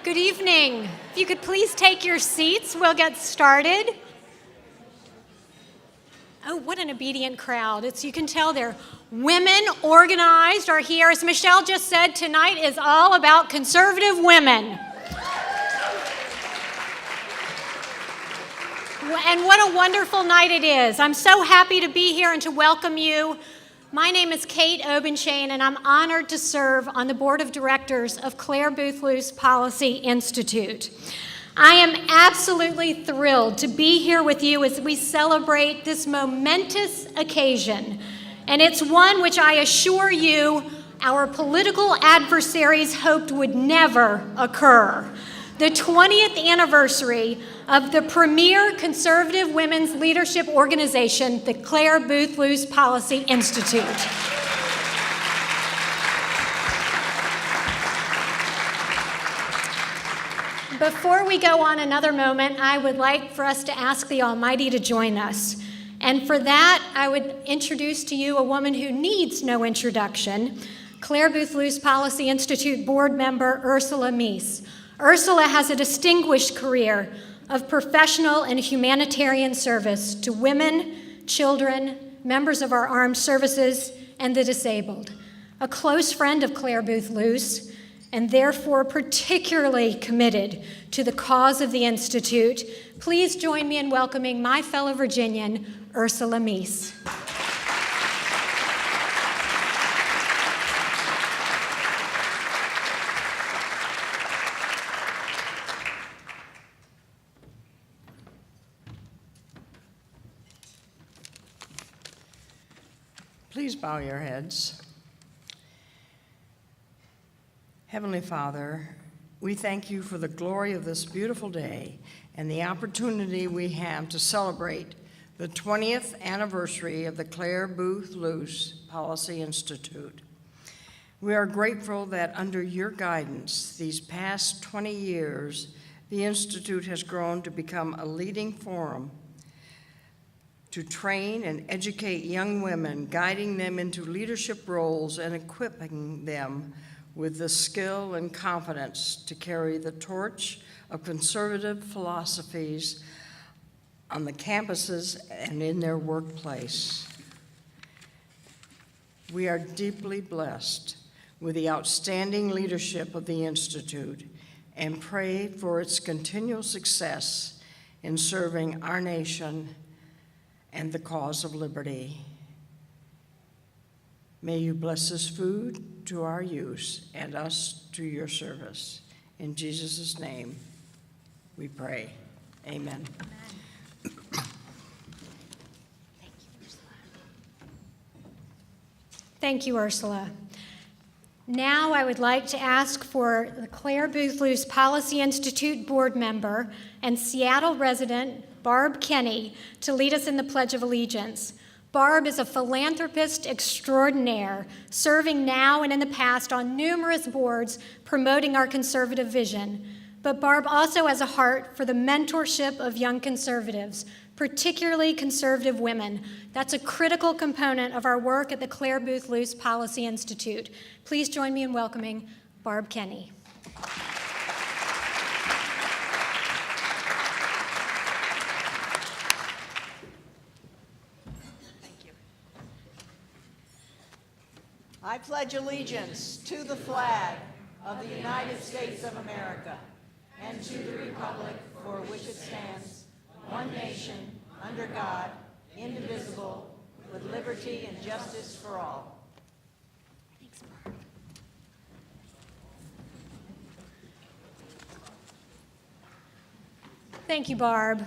Good evening. If you could please take your seats, we'll get started. Oh, what an obedient crowd. You can tell they're women organized are here. As Michelle just said, tonight is all about conservative women. And what a wonderful night it is. I'm so happy to be here and to welcome you. My name is Kate Obenshain, and I'm honored to serve on the board of directors of Clare Luce Policy Institute. I am absolutely thrilled to be here with you as we celebrate this momentous occasion, and it's one which I assure you our political adversaries hoped would never occur. The 20th anniversary of the premier conservative women's leadership organization, the Clare Luce Policy Institute. Before we go on another moment, I would like for us to ask the Almighty to join us. And for that, I would introduce to you a woman who needs no introduction, Clare Luce Policy Institute board member Ursula Mies. Ursula has a distinguished career of professional and humanitarian service to women, children, members of our armed services, and the disabled. A close friend of Clare Luce, and therefore particularly committed to the cause of the Institute, please join me in welcoming my fellow Virginian, Ursula Mies. Please bow your heads. Heavenly Father, we thank you for the glory of this beautiful day and the opportunity we have to celebrate the 20th anniversary of the Clare Luce Policy Institute. We are grateful that under your guidance, these past 20 years, the Institute has grown to become a leading forum to train and educate young women, guiding them into leadership roles and equipping them with the skill and confidence to carry the torch of conservative philosophies on the campuses and in their workplace. We are deeply blessed with the outstanding leadership of the Institute and pray for its continual success in serving our nation and the cause of liberty. May you bless this food to our use and us to your service. In Jesus' name we pray. Amen. Thank you, Ursula. Now I would like to ask for the Clare Luce Policy Institute board member and Seattle resident Barb Kenney to lead us in the Pledge of Allegiance. Barb is a philanthropist extraordinaire, serving now and in the past on numerous boards promoting our conservative vision. But Barb also has a heart for the mentorship of young conservatives, particularly conservative women. That's a critical component of our work at the Clare Luce Policy Institute. Please join me in welcoming Barb Kenney. I pledge allegiance to the flag of the United States of America and to the republic for which it stands, one nation, under God, indivisible, with liberty and justice for all. Thanks, Barb. Thank you, Barb.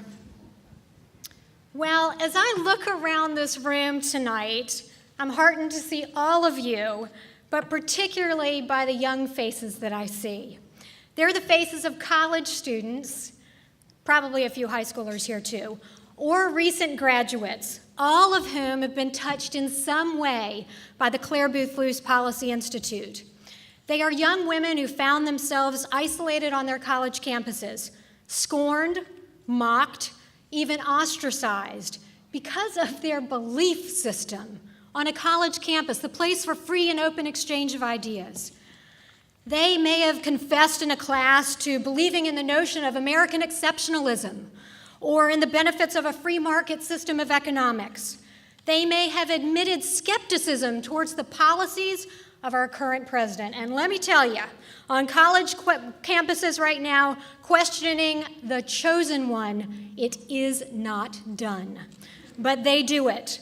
Well, as I look around this room tonight, I'm heartened to see all of you, but particularly by the young faces that I see. They're the faces of college students, probably a few high schoolers here too, or recent graduates, all of whom have been touched in some way by the Clare Luce Policy Institute. They are young women who found themselves isolated on their college campuses, scorned, mocked, even ostracized because of their belief system on a college campus, the place for free and open exchange of ideas. They may have confessed in a class to believing in the notion of American exceptionalism or in the benefits of a free market system of economics. They may have admitted skepticism towards the policies of our current president. And let me tell you, on college campuses right now, questioning the chosen one, it is not done. But they do it.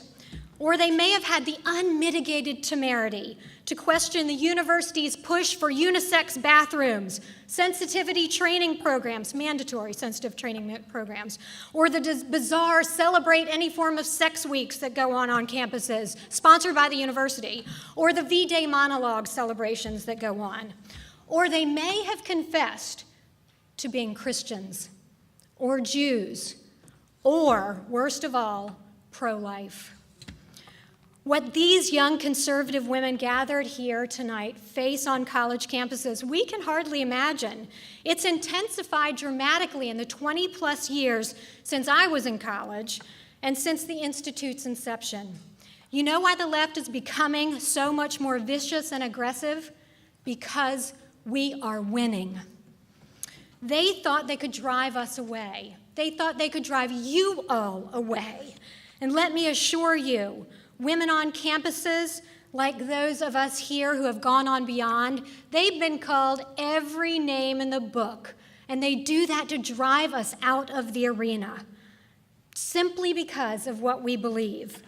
Or they may have had the unmitigated temerity to question the university's push for unisex bathrooms, sensitivity training programs, mandatory sensitive training programs, or the bizarre celebrate any form of sex weeks that go on campuses, sponsored by the university, or the V-Day monologue celebrations that go on. Or they may have confessed to being Christians, or Jews, or, worst of all, pro-life. What these young conservative women gathered here tonight face on college campuses, we can hardly imagine. It's intensified dramatically in the 20-plus years since I was in college and since the Institute's inception. You know why the left is becoming so much more vicious and aggressive? Because we are winning. They thought they could drive us away. They thought they could drive you all away. And let me assure you, women on campuses, like those of us here who have gone on beyond, they've been called every name in the book, and they do that to drive us out of the arena, simply because of what we believe.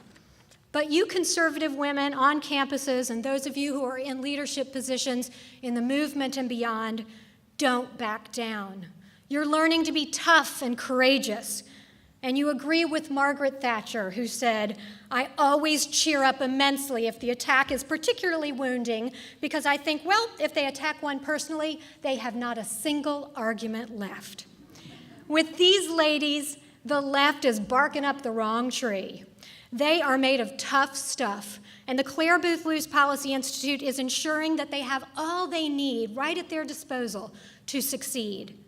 But you conservative women on campuses, and those of you who are in leadership positions in the movement and beyond, don't back down. You're learning to be tough and courageous. And you agree with Margaret Thatcher, who said, "I always cheer up immensely if the attack is particularly wounding, because I think, well, if they attack one personally, they have not a single argument left." With these ladies, the left is barking up the wrong tree. They are made of tough stuff, and the Clare Luce Policy Institute is ensuring that they have all they need right at their disposal to succeed.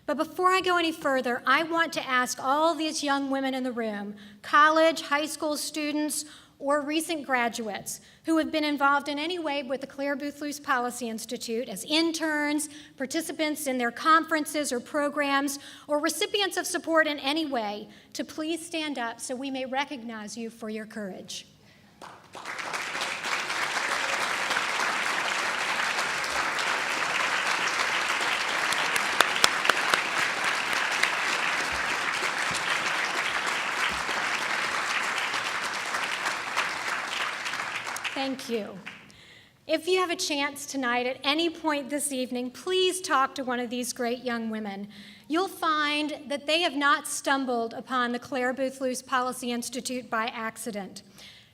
But before I go any further, I want to ask all these young women in the room, college, high school students, or recent graduates who have been involved in any way with the Clare Luce Policy Institute as interns, participants in their conferences or programs, or recipients of support in any way, to please stand up so we may recognize you for your courage. Thank you. If you have a chance tonight at any point this evening, please talk to one of these great young women. You'll find that they have not stumbled upon the Clare Luce Policy Institute by accident.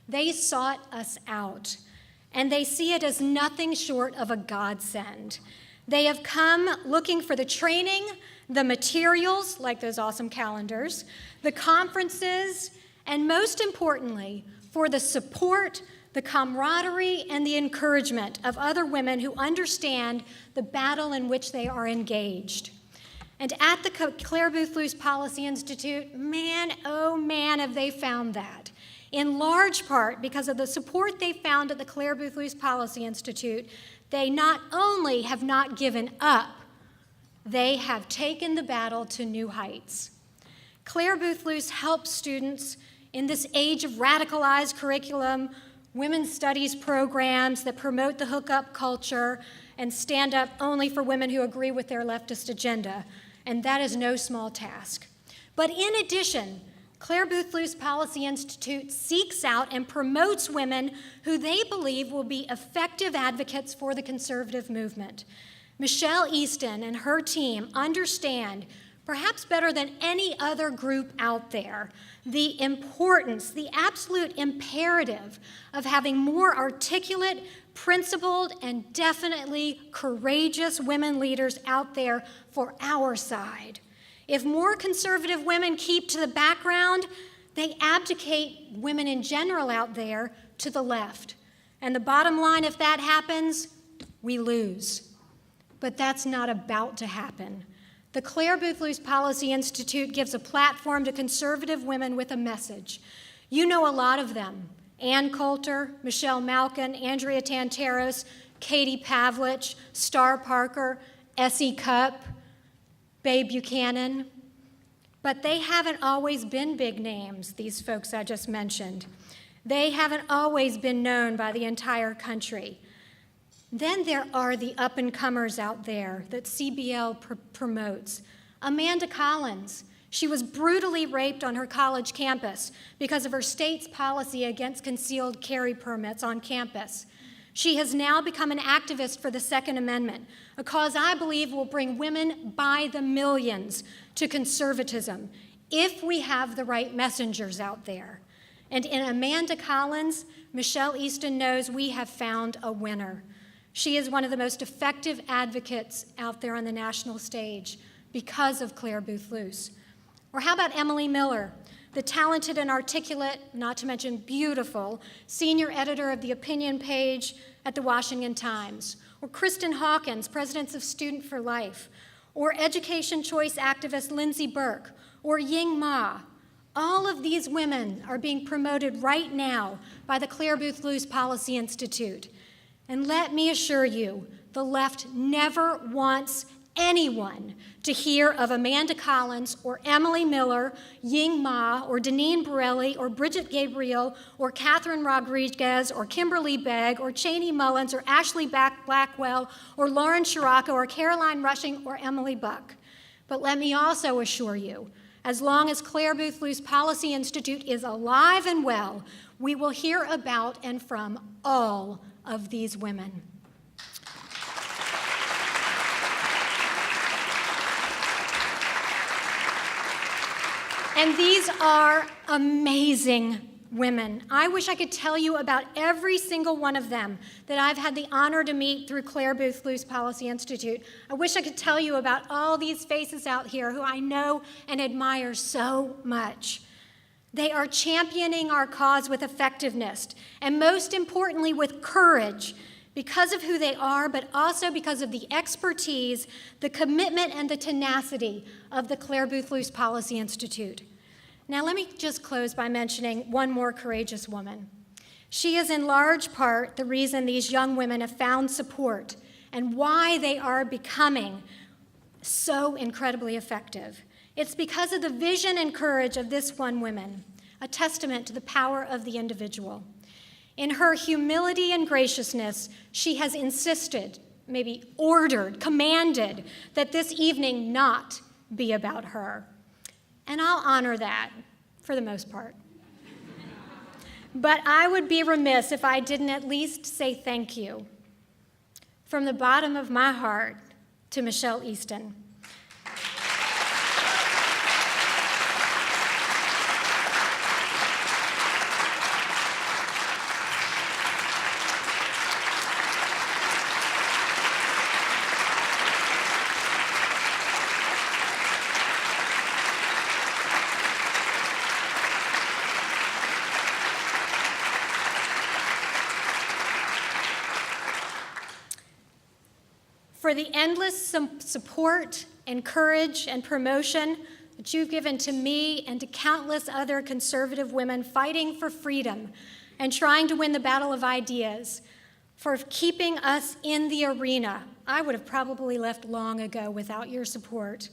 They sought us out, and they see it as nothing short of a godsend. They have come looking for the training, the materials, like those awesome calendars, the conferences, and most importantly, for the support, the camaraderie, and the encouragement of other women who understand the battle in which they are engaged. And at the Clare Luce Policy Institute, man, oh man, have they found that. In large part because of the support they found at the Clare Luce Policy Institute, they not only have not given up, they have taken the battle to new heights. Clare Luce helps students in this age of radicalized curriculum, women's studies programs that promote the hookup culture and stand up only for women who agree with their leftist agenda, and that is no small task. But in addition, Clare Luce Policy Institute seeks out and promotes women who they believe will be effective advocates for the conservative movement. Michelle Easton and her team understand, perhaps better than any other group out there, the importance, the absolute imperative of having more articulate, principled, and definitely courageous women leaders out there for our side. If more conservative women keep to the background, they abdicate women in general out there to the left. And the bottom line, if that happens, we lose. But that's not about to happen. The Clare Luce Policy Institute gives a platform to conservative women with a message. You know a lot of them. Ann Coulter, Michelle Malkin, Andrea Tanteros, Katie Pavlich, Star Parker, Essie Cupp, Babe Buchanan. But they haven't always been big names, these folks I just mentioned. They haven't always been known by the entire country. Then there are the up-and-comers out there that CBL promotes. Amanda Collins. She was brutally raped on her college campus because of her state's policy against concealed carry permits on campus. She has now become an activist for the Second Amendment, a cause I believe will bring women by the millions to conservatism if we have the right messengers out there. And in Amanda Collins, Michelle Easton knows we have found a winner. She is one of the most effective advocates out there on the national stage because of Clare Luce. Or how about Emily Miller, the talented and articulate, not to mention beautiful, senior editor of the opinion page at the Washington Times? Or Kristen Hawkins, president of Student for Life? Or education choice activist Lindsay Burke? Or Ying Ma? All of these women are being promoted right now by the Clare Luce Policy Institute. And let me assure you, the left never wants anyone to hear of Amanda Collins or Emily Miller, Ying Ma, or Deneen Borelli, or Bridget Gabriel, or Catherine Rodriguez, or Kimberly Begg, or Cheney Mullins, or Ashley Blackwell, or Lauren Scirocco, or Caroline Rushing, or Emily Buck. But let me also assure you, as long as Clare Luce Policy Institute is alive and well, we will hear about and from all of these women. And these are amazing women. I wish I could tell you about every single one of them that I've had the honor to meet through Clare Luce Policy Institute. I wish I could tell you about all these faces out here who I know and admire so much. They are championing our cause with effectiveness, and most importantly, with courage, because of who they are, but also because of the expertise, the commitment, and the tenacity of the Clare Luce Policy Institute. Now, let me just close by mentioning one more courageous woman. She is in large part the reason these young women have found support and why they are becoming so incredibly effective. It's because of the vision and courage of this one woman, a testament to the power of the individual. In her humility and graciousness, she has insisted, maybe ordered, commanded, that this evening not be about her. And I'll honor that for the most part. But I would be remiss if I didn't at least say thank you from the bottom of my heart to Michelle Easton. For the endless support and courage and promotion that you've given to me and to countless other conservative women fighting for freedom and trying to win the battle of ideas, for keeping us in the arena. I would have probably left long ago without your support.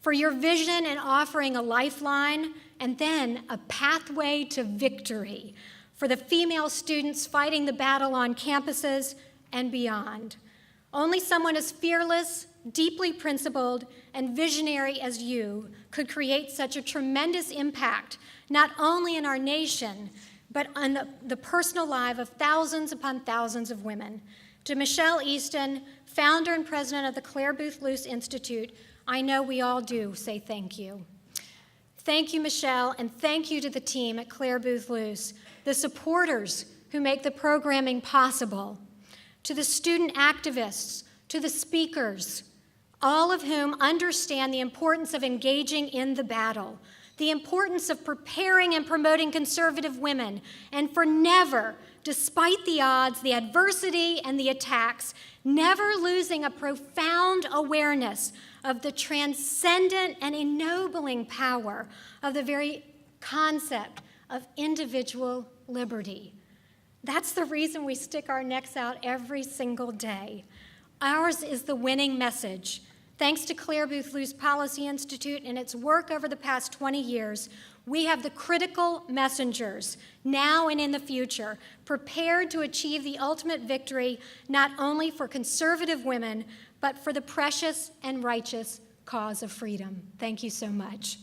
For your vision and offering a lifeline and then a pathway to victory for the female students fighting the battle on campuses and beyond. Only someone as fearless, deeply principled, and visionary as you could create such a tremendous impact, not only in our nation, but on the personal life of thousands upon thousands of women. To Michelle Easton, founder and president of the Clare Luce Institute, I know we all do say thank you. Thank you, Michelle, and thank you to the team at Clare Luce, the supporters who make the programming possible, to the student activists, to the speakers, all of whom understand the importance of engaging in the battle, the importance of preparing and promoting conservative women, and for never, despite the odds, the adversity, and the attacks, never losing a profound awareness of the transcendent and ennobling power of the very concept of individual liberty. That's the reason we stick our necks out every single day. Ours is the winning message. Thanks to Clare Luce Policy Institute and its work over the past 20 years, we have the critical messengers, now and in the future, prepared to achieve the ultimate victory, not only for conservative women, but for the precious and righteous cause of freedom. Thank you so much.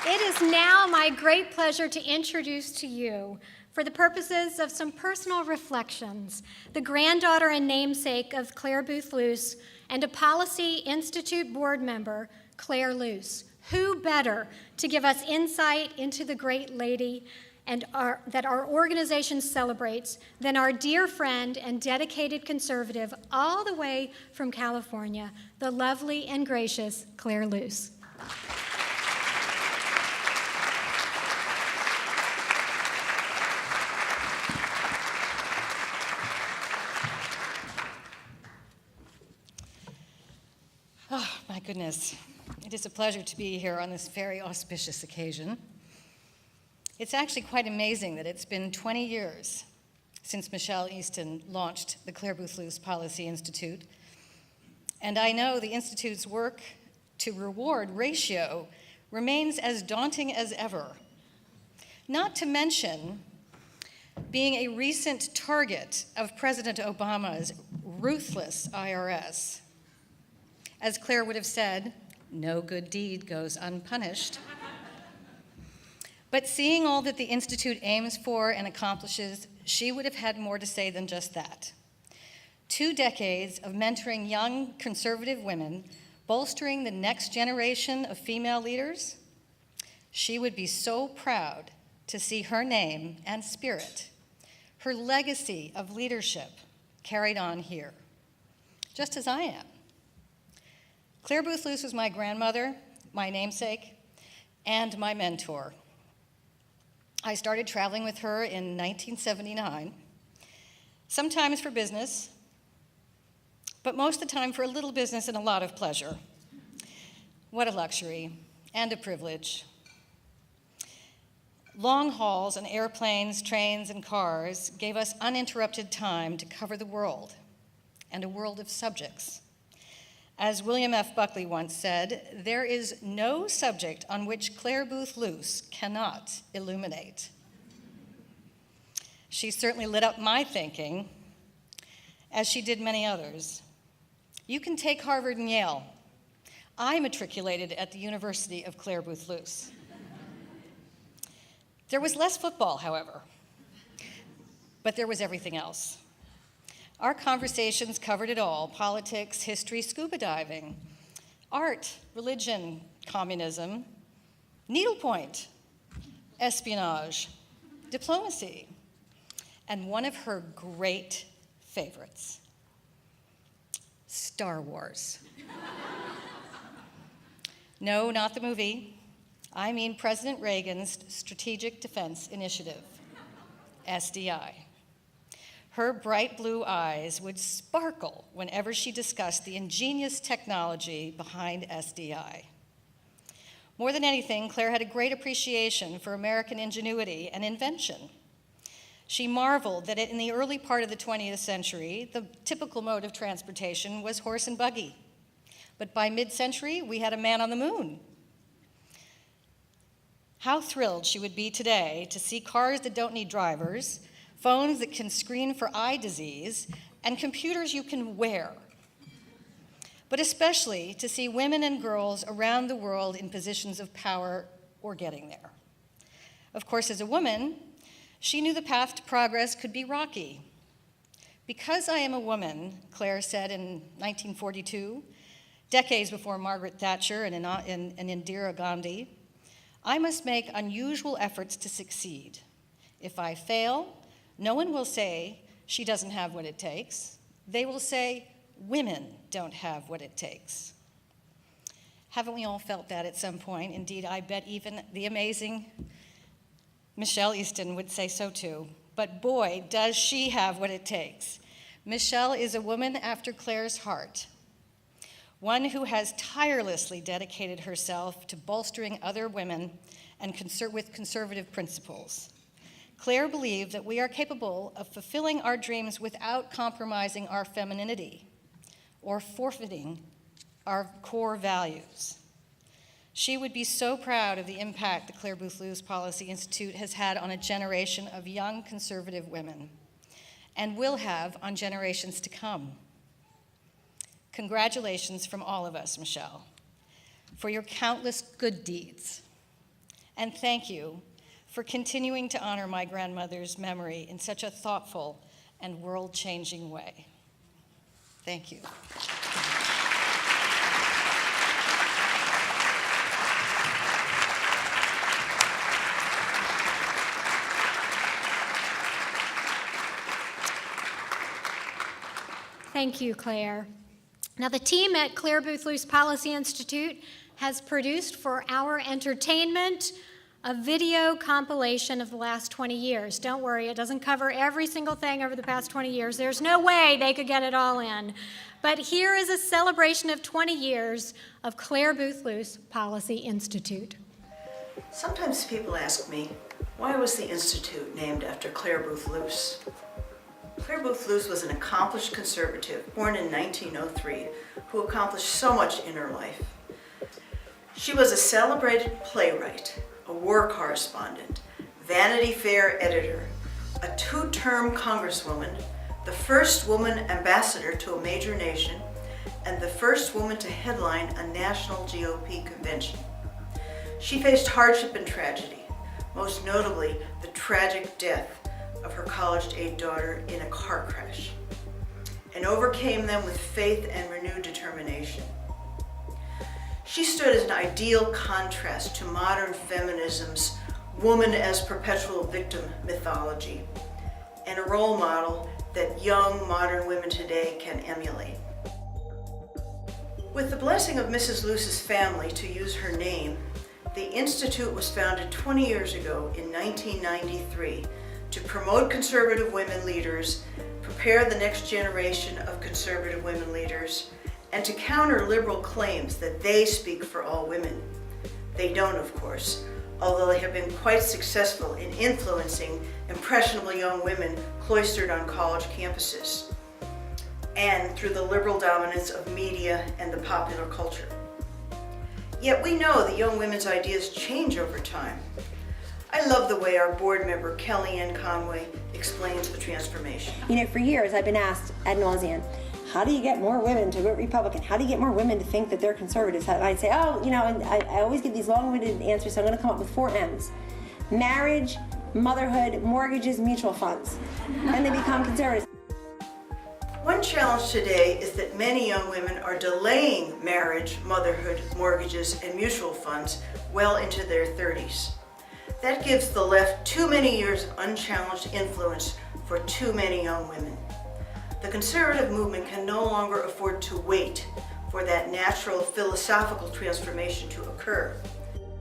It is now my great pleasure to introduce to you, for the purposes of some personal reflections, the granddaughter and namesake of Clare Luce and a Policy Institute board member, Clare Luce. Who better to give us insight into the great lady that our organization celebrates than our dear friend and dedicated conservative all the way from California, the lovely and gracious Clare Luce. Oh, my goodness. It is a pleasure to be here on this very auspicious occasion. It's actually quite amazing that it's been 20 years since Michelle Easton launched the Clare Luce Policy Institute. And I know the Institute's work to reward ratio remains as daunting as ever. Not to mention being a recent target of President Obama's ruthless IRS. As Clare would have said, no good deed goes unpunished. But seeing all that the Institute aims for and accomplishes, she would have had more to say than just that. 2 decades of mentoring young conservative women, bolstering the next generation of female leaders, she would be so proud to see her name and spirit, her legacy of leadership carried on here, just as I am. Clare Luce was my grandmother, my namesake, and my mentor. I started traveling with her in 1979, sometimes for business, but most of the time for a little business and a lot of pleasure. What a luxury and a privilege. Long hauls on airplanes, trains, and cars gave us uninterrupted time to cover the world, and a world of subjects. As William F. Buckley once said, there is no subject on which Clare Luce cannot illuminate. She certainly lit up my thinking, as she did many others. You can take Harvard and Yale. I matriculated at the University of Clare Luce. There was less football, however, but there was everything else. Our conversations covered it all: politics, history, scuba diving, art, religion, communism, needlepoint, espionage, diplomacy, and one of her great favorites, Star Wars. No, not the movie. I mean President Reagan's Strategic Defense Initiative, SDI. Her bright blue eyes would sparkle whenever she discussed the ingenious technology behind SDI. More than anything, Clare had a great appreciation for American ingenuity and invention. She marveled that in the early part of the 20th century, the typical mode of transportation was horse and buggy. But by mid-century, we had a man on the moon. How thrilled she would be today to see cars that don't need drivers, phones that can screen for eye disease, and computers you can wear. But especially to see women and girls around the world in positions of power or getting there. Of course, as a woman, she knew the path to progress could be rocky. Because I am a woman, Clare said in 1942, decades before Margaret Thatcher and Indira Gandhi, I must make unusual efforts to succeed. If I fail, no one will say she doesn't have what it takes. They will say women don't have what it takes. Haven't we all felt that at some point? Indeed, I bet even the amazing Michelle Easton would say so too. But boy, does she have what it takes. Michelle is a woman after Clare's heart. one who has tirelessly dedicated herself to bolstering other women and with conservative principles. Clare believed that we are capable of fulfilling our dreams without compromising our femininity or forfeiting our core values. She would be so proud of the impact the Clare Luce Policy Institute has had on a generation of young conservative women and will have on generations to come. Congratulations from all of us, Michelle, for your countless good deeds. And thank you for continuing to honor my grandmother's memory in such a thoughtful and world-changing way. Thank you. Thank you, Clare. Now, the team at Clare Luce Policy Institute has produced for our entertainment a video compilation of the last 20 years. Don't worry, it doesn't cover every single thing over the past 20 years. There's no way they could get it all in. But here is a celebration of 20 years of Clare Luce Policy Institute. Sometimes people ask me, why was the Institute named after Clare Luce? Clare Luce was an accomplished conservative born in 1903 who accomplished so much in her life. She was a celebrated playwright, a war correspondent, Vanity Fair editor, a two-term congresswoman, the first woman ambassador to a major nation, and the first woman to headline a national GOP convention. She faced hardship and tragedy, most notably the tragic death of her college-age daughter in a car crash, and overcame them with faith and renewed determination. She stood as an ideal contrast to modern feminism's woman as perpetual victim mythology, and a role model that young modern women today can emulate. With the blessing of Mrs. Luce's family to use her name, the Institute was founded 20 years ago in 1993 to promote conservative women leaders, prepare the next generation of conservative women leaders, and to counter liberal claims that they speak for all women. They don't, of course, although they have been quite successful in influencing impressionable young women cloistered on college campuses, and through the liberal dominance of media and the popular culture. Yet we know that young women's ideas change over time. I love the way our board member, Kellyanne Conway, explains the transformation. You know, for years I've been asked ad nauseum, how do you get more women to vote Republican? How do you get more women to think that they're conservatives? And I'd say, oh, you know, and I always give these long-winded answers, so I'm going to come up with 4 M's. Marriage, motherhood, mortgages, mutual funds. And they become conservatives. One challenge today is that many young women are delaying marriage, motherhood, mortgages, and mutual funds well into their 30s. That gives the left too many years of unchallenged influence for too many young women. The conservative movement can no longer afford to wait for that natural philosophical transformation to occur.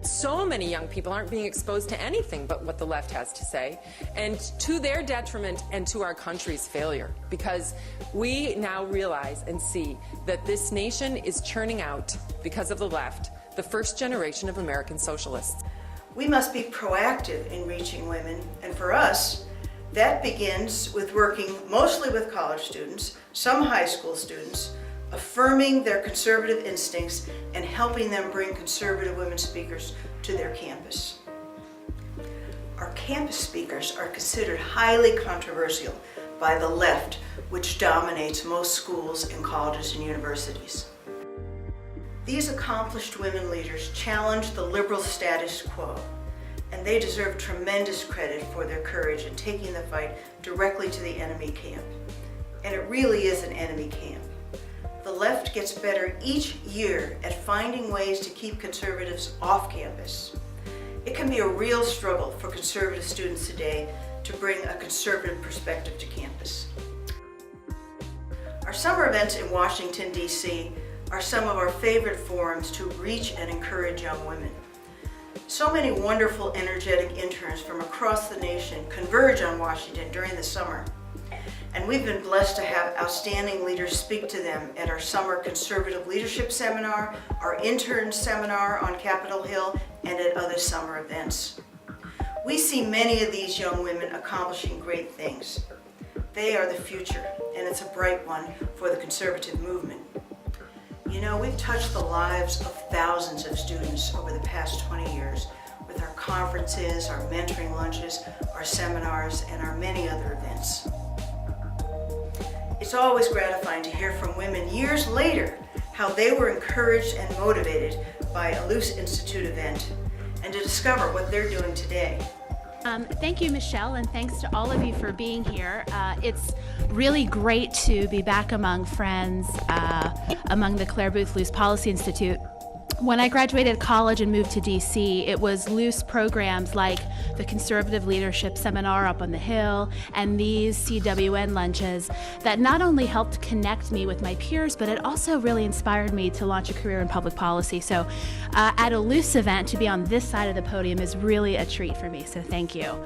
So many young people aren't being exposed to anything but what the left has to say, and to their detriment and to our country's failure, because we now realize and see that this nation is churning out, because of the left, the first generation of American socialists. We must be proactive in reaching women, and for us, that begins with working mostly with college students, some high school students, affirming their conservative instincts and helping them bring conservative women speakers to their campus. Our campus speakers are considered highly controversial by the left, which dominates most schools and colleges and universities. These accomplished women leaders challenge the liberal status quo, and they deserve tremendous credit for their courage in taking the fight directly to the enemy camp. And it really is an enemy camp. The left gets better each year at finding ways to keep conservatives off campus. It can be a real struggle for conservative students today to bring a conservative perspective to campus. Our summer events in Washington, D.C. are some of our favorite forums to reach and encourage young women. So many wonderful, energetic interns from across the nation converge on Washington during the summer. and we've been blessed to have outstanding leaders speak to them at our summer conservative leadership seminar, our intern seminar on Capitol Hill, and at other summer events. We see many of these young women accomplishing great things. They are the future, and it's a bright one for the conservative movement. You know, we've touched the lives of thousands of students over the past 20 years with our conferences, our mentoring lunches, our seminars, and our many other events. It's always gratifying to hear from women years later how they were encouraged and motivated by a Luce Institute event and to discover what they're doing today. Thank you, Michelle, and thanks to all of you for being here. It's really great to be back among friends, among the Clare Luce Policy Institute. When I graduated college and moved to DC, it was Luce programs like the Conservative Leadership Seminar up on the Hill and these CWN lunches that not only helped connect me with my peers, but it also really inspired me to launch a career in public policy. So at a Luce event, to be on this side of the podium is really a treat for me, so thank you.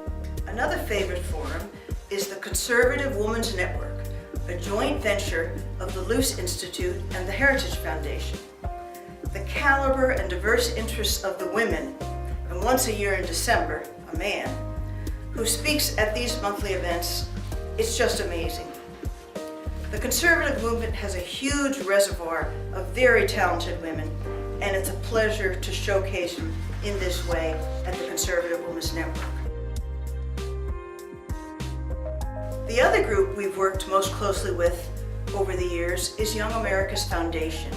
Another favorite forum is the Conservative Women's Network, a joint venture of the Luce Institute and the Heritage Foundation. The caliber and diverse interests of the women, and once a year in December, a man, who speaks at these monthly events, it's just amazing. The conservative movement has a huge reservoir of very talented women, and it's a pleasure to showcase them in this way at the Conservative Women's Network. The other group we've worked most closely with over the years is Young America's Foundation.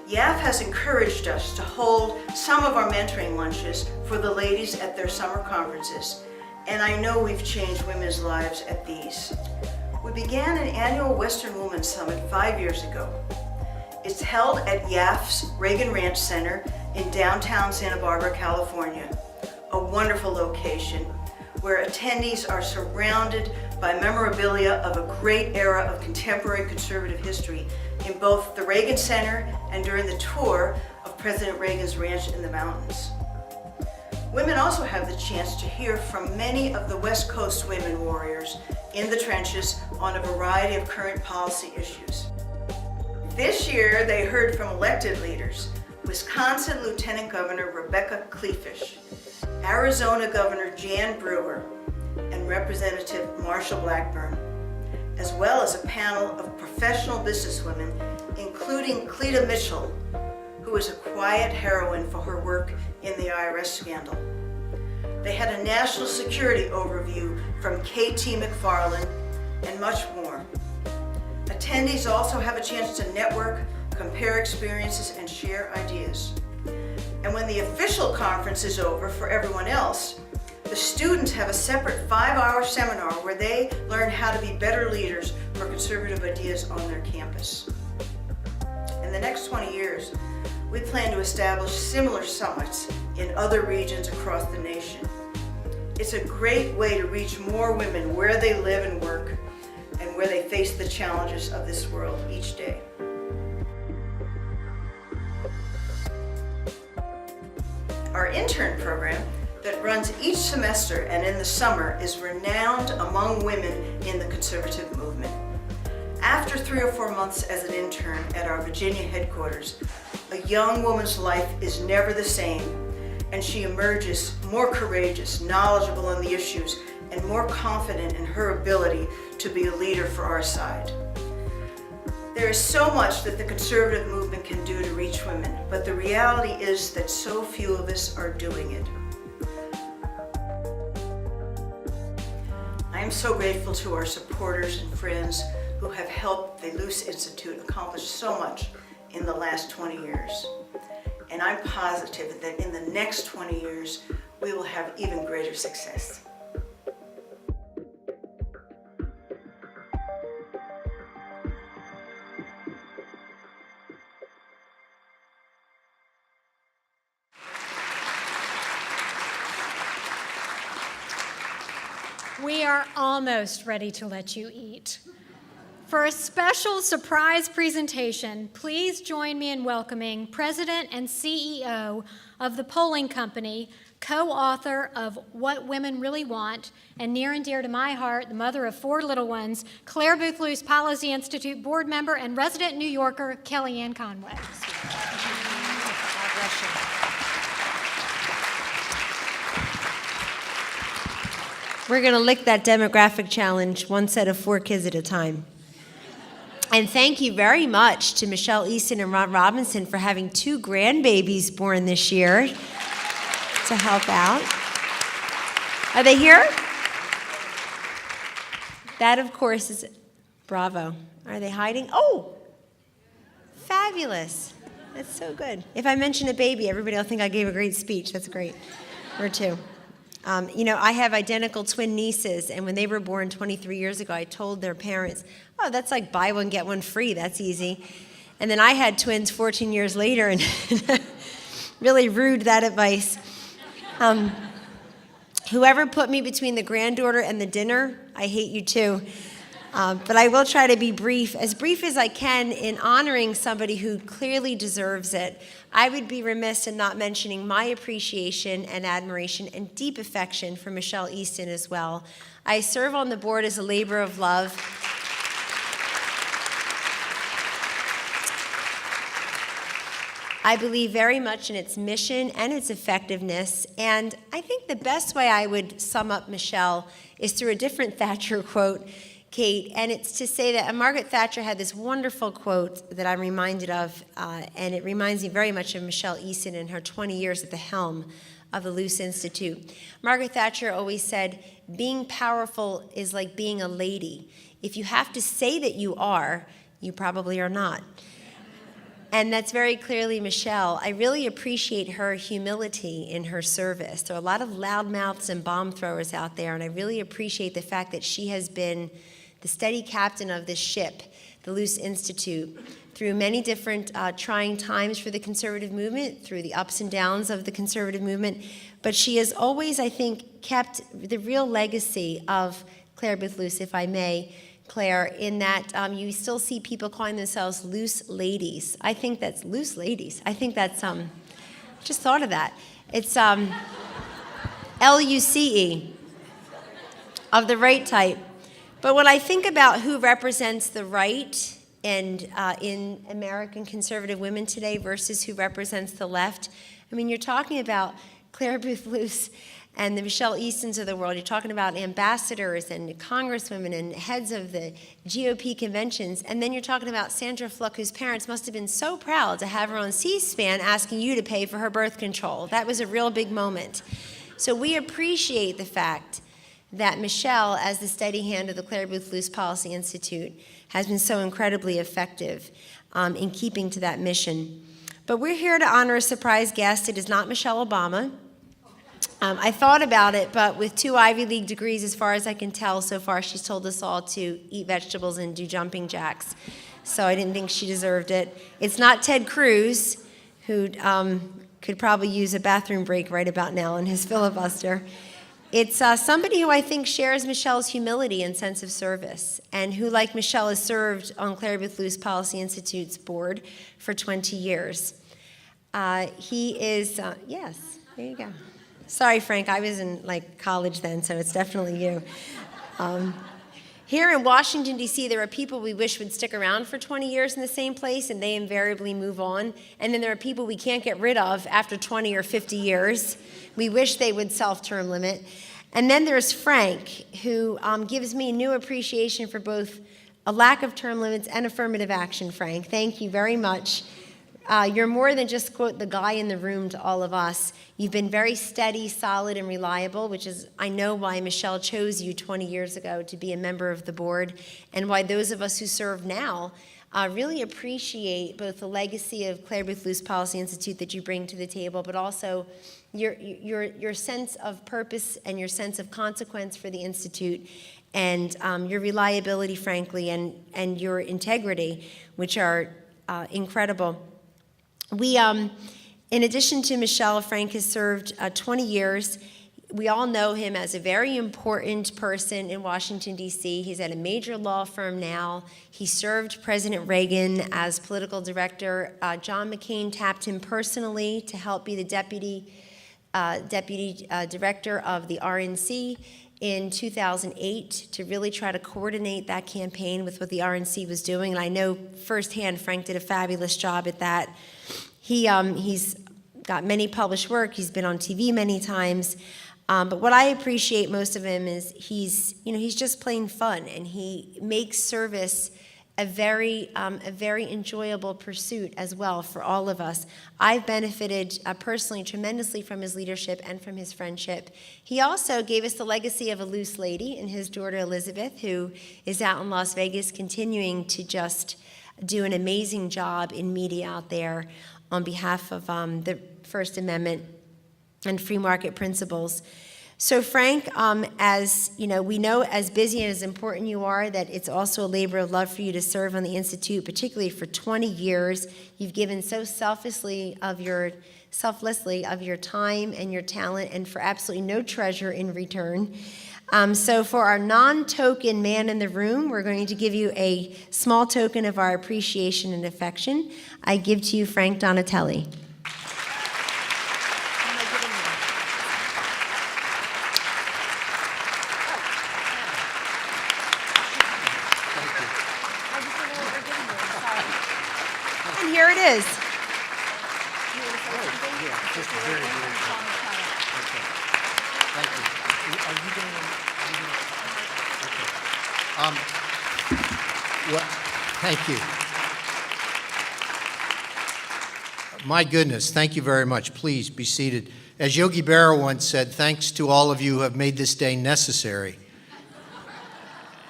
YAF has encouraged us to hold some of our mentoring lunches for the ladies at their summer conferences, and I know we've changed women's lives at these. We began an annual Western Women's Summit 5 years ago. It's held at YAF's Reagan Ranch Center in downtown Santa Barbara, California, a wonderful location where attendees are surrounded by memorabilia of a great era of contemporary conservative history in both the Reagan Center and during the tour of President Reagan's ranch in the mountains. Women also have the chance to hear from many of the West Coast women warriors in the trenches on a variety of current policy issues. This year, they heard from elected leaders, Wisconsin Lieutenant Governor Rebecca Kleefisch, Arizona Governor Jan Brewer, and Representative Marsha Blackburn, as well as a panel of professional businesswomen, including Cleta Mitchell, who is a quiet heroine for her work in the IRS scandal. They had a national security overview from Kate McFarland, and much more. Attendees also have a chance to network, compare experiences, and share ideas. And when the official conference is over for everyone else, the students have a separate 5-hour seminar where they learn how to be better leaders for conservative ideas on their campus. In the next 20 years, we plan to establish similar summits in other regions across the nation. It's a great way to reach more women where they live and work and where they face the challenges of this world each day. Our intern program that runs each semester and in the summer is renowned among women in the conservative movement. After 3 or 4 months as an intern at our Virginia headquarters, a young woman's life is never the same, and she emerges more courageous, knowledgeable on the issues, and more confident in her ability to be a leader for our side. There is so much that the conservative movement can do to reach women, but the reality is that so few of us are doing it. I am so grateful to our supporters and friends who have helped the Luce Institute accomplish so much in the last 20 years. And I'm positive that in the next 20 years, we will have even greater success. We are almost ready to let you eat. For a special surprise presentation, please join me in welcoming President and CEO of the polling company, co-author of What Women Really Want, and near and dear to my heart, the mother of 4 little ones, Clare Luce Policy Institute board member and resident New Yorker, Kellyanne Conway. God bless you. We're going to lick that demographic challenge, one set of 4 kids at a time. And thank you very much to Michelle Easton and Ron Robinson for having 2 grandbabies born this year to help out. Are they here? That, of course, is bravo. Are they hiding? Oh, fabulous. That's so good. If I mention a baby, everybody will think I gave a great speech. That's great. Or 2. I have identical twin nieces, and when they were born 23 years ago, I told their parents, oh, that's like buy one, get one free. That's easy. And then I had twins 14 years later and really rued that advice. Whoever put me between the granddaughter and the dinner, I hate you too. But I will try to be brief as I can in honoring somebody who clearly deserves it. I would be remiss in not mentioning my appreciation and admiration and deep affection for Michelle Easton as well. I serve on the board as a labor of love. I believe very much in its mission and its effectiveness, and I think the best way I would sum up Michelle is through a different Thatcher quote, Kate, and it's to say that Margaret Thatcher had this wonderful quote that I'm reminded of, and it reminds me very much of Michelle Easton and her 20 years at the helm of the Luce Institute. Margaret Thatcher always said, being powerful is like being a lady. If you have to say that you are, you probably are not. And that's very clearly Michelle. I really appreciate her humility in her service. There are a lot of loudmouths and bomb throwers out there, and I really appreciate the fact that she has been the steady captain of this ship, the Luce Institute, through many different trying times for the conservative movement, through the ups and downs of the conservative movement. But she has always, I think, kept the real legacy of Clare Luce, if I may, Claire, in that you still see people calling themselves loose ladies. I think that's loose ladies. I think that's, just thought of that. It's L-U-C-E, of the right type. But when I think about who represents the right and in American conservative women today versus who represents the left, I mean, you're talking about Clare Luce and the Michelle Eastons of the world. You're talking about ambassadors and congresswomen and heads of the GOP conventions. And then you're talking about Sandra Fluck, whose parents must have been so proud to have her on C-SPAN asking you to pay for her birth control. That was a real big moment. So we appreciate the fact that Michelle, as the steady hand of the Clare Luce Policy Institute, has been so incredibly effective in keeping to that mission. But we're here to honor a surprise guest. It is not Michelle Obama. I thought about it, but with 2 Ivy League degrees, as far as I can tell so far, she's told us all to eat vegetables and do jumping jacks. So I didn't think she deserved it. It's not Ted Cruz, who could probably use a bathroom break right about now in his filibuster. It's somebody who I think shares Michelle's humility and sense of service, and who, like Michelle, has served on Clare Luce Policy Institute's board for 20 years. He is, yes, there you go. Sorry, Frank, I was in college then, so it's definitely you. Here in Washington, D.C., there are people we wish would stick around for 20 years in the same place, and they invariably move on. And then there are people we can't get rid of after 20 or 50 years. We wish they would self-term limit. And then there's Frank, who gives me new appreciation for both a lack of term limits and affirmative action, Frank. Thank you very much. You're more than just, quote, the guy in the room to all of us. You've been very steady, solid, and reliable, which is, I know, why Michelle chose you 20 years ago to be a member of the board, and why those of us who serve now really appreciate both the legacy of Clare Luce Policy Institute that you bring to the table, but also your sense of purpose and your sense of consequence for the Institute, and your reliability, frankly, and your integrity, which are incredible. We, in addition to Michelle, Frank has served 20 years. we all know him as a very important person in Washington, D.C. He's at a major law firm now. He served President Reagan as political director. John McCain tapped him personally to help be the deputy director of the RNC in 2008 to really try to coordinate that campaign with what the RNC was doing. And I know firsthand Frank did a fabulous job at that. He's got many published work. He's been on TV many times. But what I appreciate most of him is he's just plain fun, and he makes service a very enjoyable pursuit as well for all of us. I've benefited personally tremendously from his leadership and from his friendship. He also gave us the legacy of a Luce lady and his daughter Elizabeth, who is out in Las Vegas continuing to just do an amazing job in media out there on behalf of the First Amendment and free market principles. So Frank, as you know, we know as busy and as important you are, that it's also a labor of love for you to serve on the Institute, particularly for 20 years. You've given so selflessly of your time and your talent, and for absolutely no treasure in return. So for our non-token man in the room, we're going to give you a small token of our appreciation and affection. I give to you Frank Donatelli. Here it is. Thank you. My goodness, thank you very much. Please be seated. As Yogi Berra once said, thanks to all of you who have made this day necessary.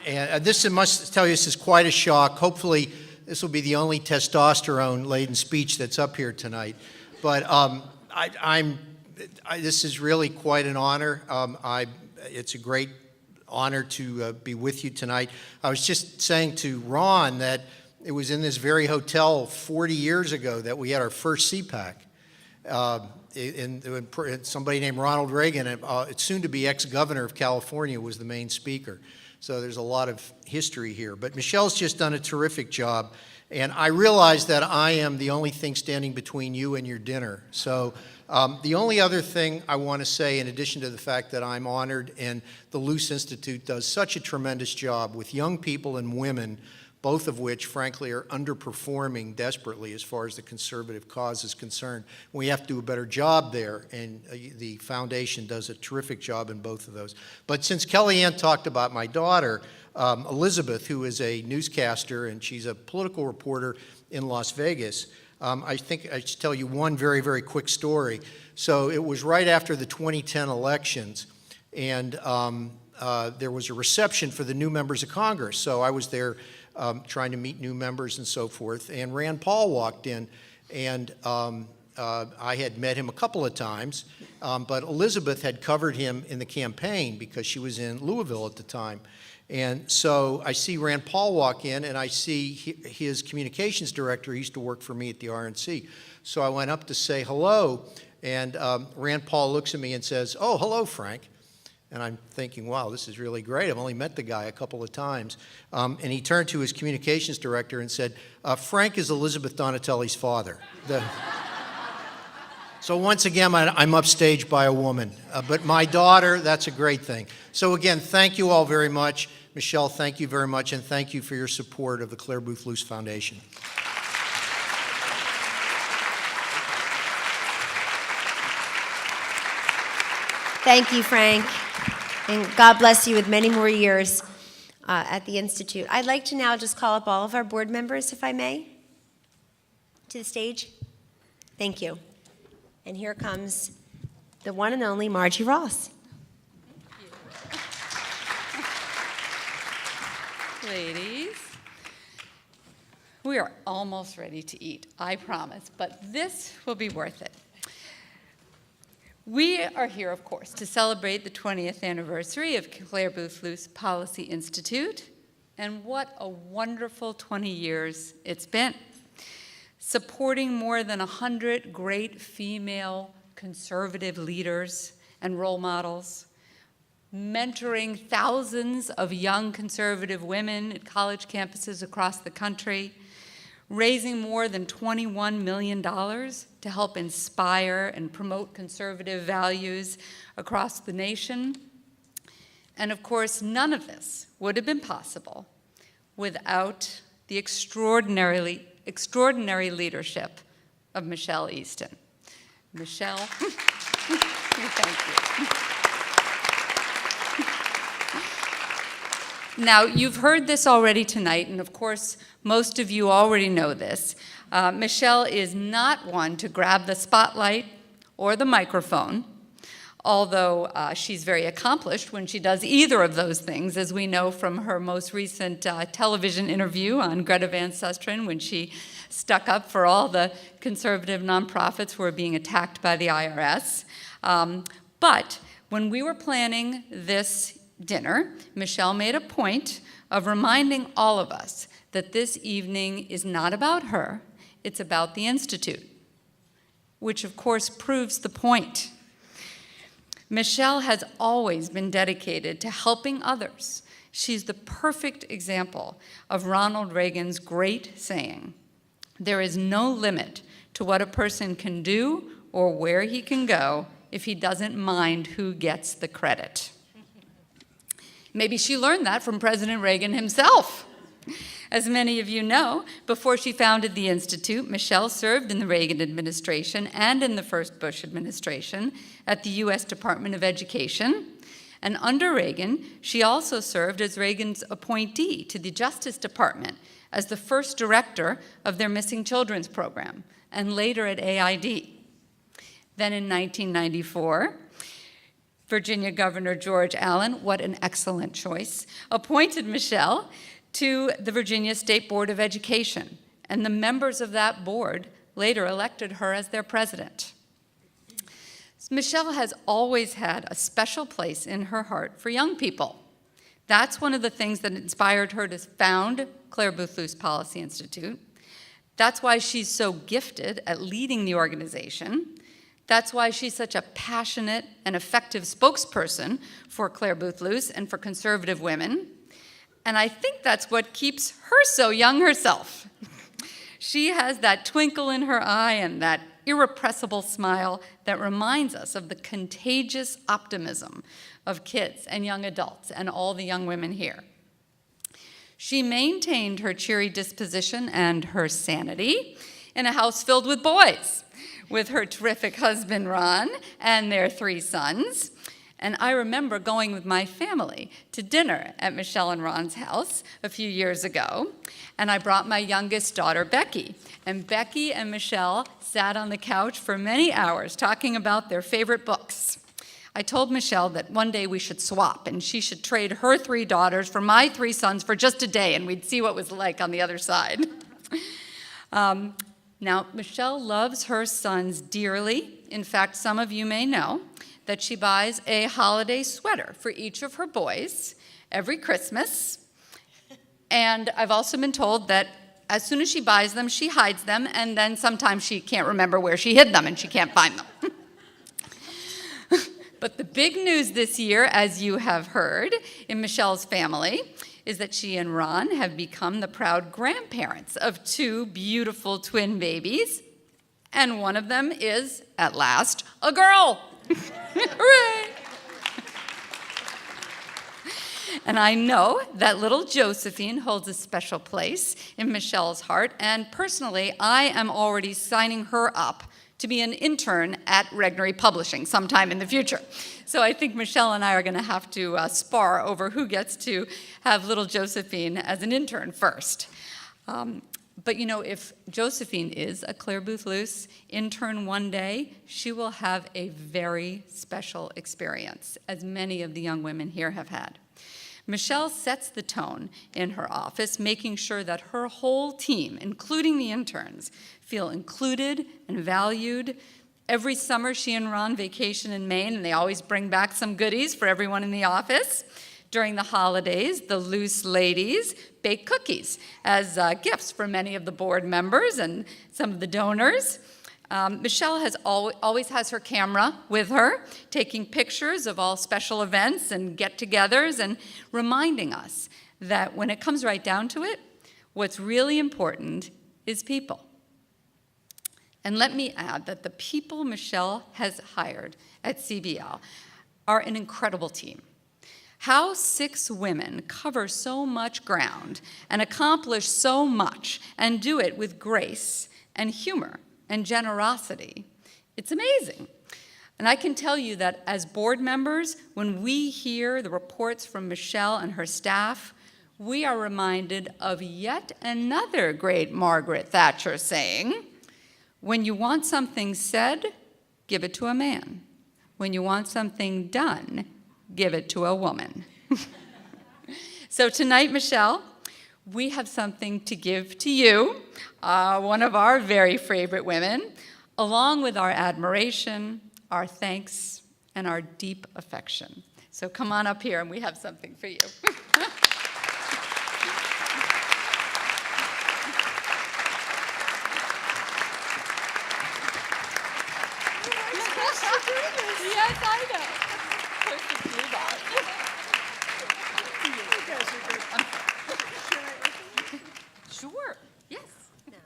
And I must tell you, this is quite a shock. Hopefully, this will be the only testosterone-laden speech that's up here tonight. But this is really quite an honor. It's a great honor to be with you tonight. I was just saying to Ron that it was in this very hotel 40 years ago that we had our first CPAC. And somebody named Ronald Reagan, soon to be ex-governor of California, was the main speaker. So there's a lot of history here. But Michelle's just done a terrific job. And I realize that I am the only thing standing between you and your dinner. So the only other thing I want to say, in addition to the fact that I'm honored, and the Luce Institute does such a tremendous job with young people and women, both of which, frankly, are underperforming desperately as far as the conservative cause is concerned. We have to do a better job there, and the foundation does a terrific job in both of those. But since Kellyanne talked about my daughter, Elizabeth, who is a newscaster, and she's a political reporter in Las Vegas, I think I should tell you one very, very quick story. So it was right after the 2010 elections, and there was a reception for the new members of Congress. So I was there trying to meet new members and so forth, and Rand Paul walked in, and I had met him a couple of times, but Elizabeth had covered him in the campaign because she was in Louisville at the time. And so I see Rand Paul walk in, and I see his communications director. He used to work for me at the RNC. So I went up to say hello, and Rand Paul looks at me and says, "Oh, hello, Frank." And I'm thinking, wow, this is really great. I've only met the guy a couple of times. And he turned to his communications director and said, "Frank is Elizabeth Donatelli's father." So once again, I'm upstaged by a woman. But my daughter, that's a great thing. So again, thank you all very much. Michelle, thank you very much, and thank you for your support of the Clare Luce Foundation. Thank you, Frank. And God bless you with many more years at the Institute. I'd like to now just call up all of our board members, if I may, to the stage. Thank you. And here comes the one and only Marji Ross. Ladies, we are almost ready to eat, I promise, but this will be worth it. We are here, of course, to celebrate the 20th anniversary of Clare Luce Policy Institute, and what a wonderful 20 years it's been. Supporting more than 100 great female conservative leaders and role models, mentoring thousands of young conservative women at college campuses across the country, raising more than $21 million to help inspire and promote conservative values across the nation. And of course, none of this would have been possible without the extraordinary leadership of Michelle Easton. Michelle, thank you. Now, you've heard this already tonight, and of course, most of you already know this. Michelle is not one to grab the spotlight or the microphone, although she's very accomplished when she does either of those things, as we know from her most recent television interview on Greta Van Susteren, when she stuck up for all the conservative nonprofits who are being attacked by the IRS. But when we were planning this dinner, Michelle made a point of reminding all of us that this evening is not about her, it's about the Institute, which of course proves the point. Michelle has always been dedicated to helping others. She's the perfect example of Ronald Reagan's great saying, "There is no limit to what a person can do or where he can go if he doesn't mind who gets the credit." Maybe she learned that from President Reagan himself. As many of you know, before she founded the Institute, Michelle served in the Reagan administration and in the first Bush administration at the U.S. Department of Education. And under Reagan, she also served as Reagan's appointee to the Justice Department as the first director of their Missing Children's Program, and later at AID. Then in 1994, Virginia Governor George Allen, what an excellent choice, appointed Michelle to the Virginia State Board of Education, and the members of that board later elected her as their president. Michelle has always had a special place in her heart for young people. That's one of the things that inspired her to found Clare Luce Policy Institute. That's why she's so gifted at leading the organization. That's why she's such a passionate and effective spokesperson for Clare Luce and for conservative women. And I think that's what keeps her so young herself. She has that twinkle in her eye and that irrepressible smile that reminds us of the contagious optimism of kids and young adults and all the young women here. She maintained her cheery disposition and her sanity in a house filled with boys, with her terrific husband, Ron, and their 3 sons. And I remember going with my family to dinner at Michelle and Ron's house a few years ago, and I brought my youngest daughter, Becky. And Becky and Michelle sat on the couch for many hours talking about their favorite books. I told Michelle that one day we should swap, and she should trade her 3 daughters for my 3 sons for just a day, and we'd see what it was like on the other side. Now, Michelle loves her sons dearly. In fact, some of you may know that she buys a holiday sweater for each of her boys every Christmas. And I've also been told that as soon as she buys them, she hides them, and then sometimes she can't remember where she hid them and she can't find them. But the big news this year, as you have heard in Michelle's family, is that she and Ron have become the proud grandparents of 2 beautiful twin babies, and one of them is, at last, a girl. Hooray! And I know that little Josephine holds a special place in Michelle's heart, and personally, I am already signing her up to be an intern at Regnery Publishing sometime in the future. So I think Michelle and I are going to have to spar over who gets to have little Josephine as an intern first. But you know, if Josephine is a Clare Luce intern one day, she will have a very special experience, as many of the young women here have had. Michelle sets the tone in her office, making sure that her whole team, including the interns, feel included and valued. Every summer, she and Ron vacation in Maine, and they always bring back some goodies for everyone in the office. During the holidays, the Luce ladies bake cookies as gifts for many of the board members and some of the donors. Michelle has always has her camera with her, taking pictures of all special events and get-togethers and reminding us that when it comes right down to it, what's really important is people. And let me add that the people Michelle has hired at CBL are an incredible team. How 6 women cover so much ground and accomplish so much and do it with grace and humor and generosity, it's amazing. And I can tell you that as board members, when we hear the reports from Michelle and her staff, we are reminded of yet another great Margaret Thatcher saying, "When you want something said, give it to a man. When you want something done, give it to a woman." So tonight, Michelle, we have something to give to you, one of our very favorite women, along with our admiration, our thanks, and our deep affection. So come on up here and we have something for you. Yes, I know. Sure. Yes. No,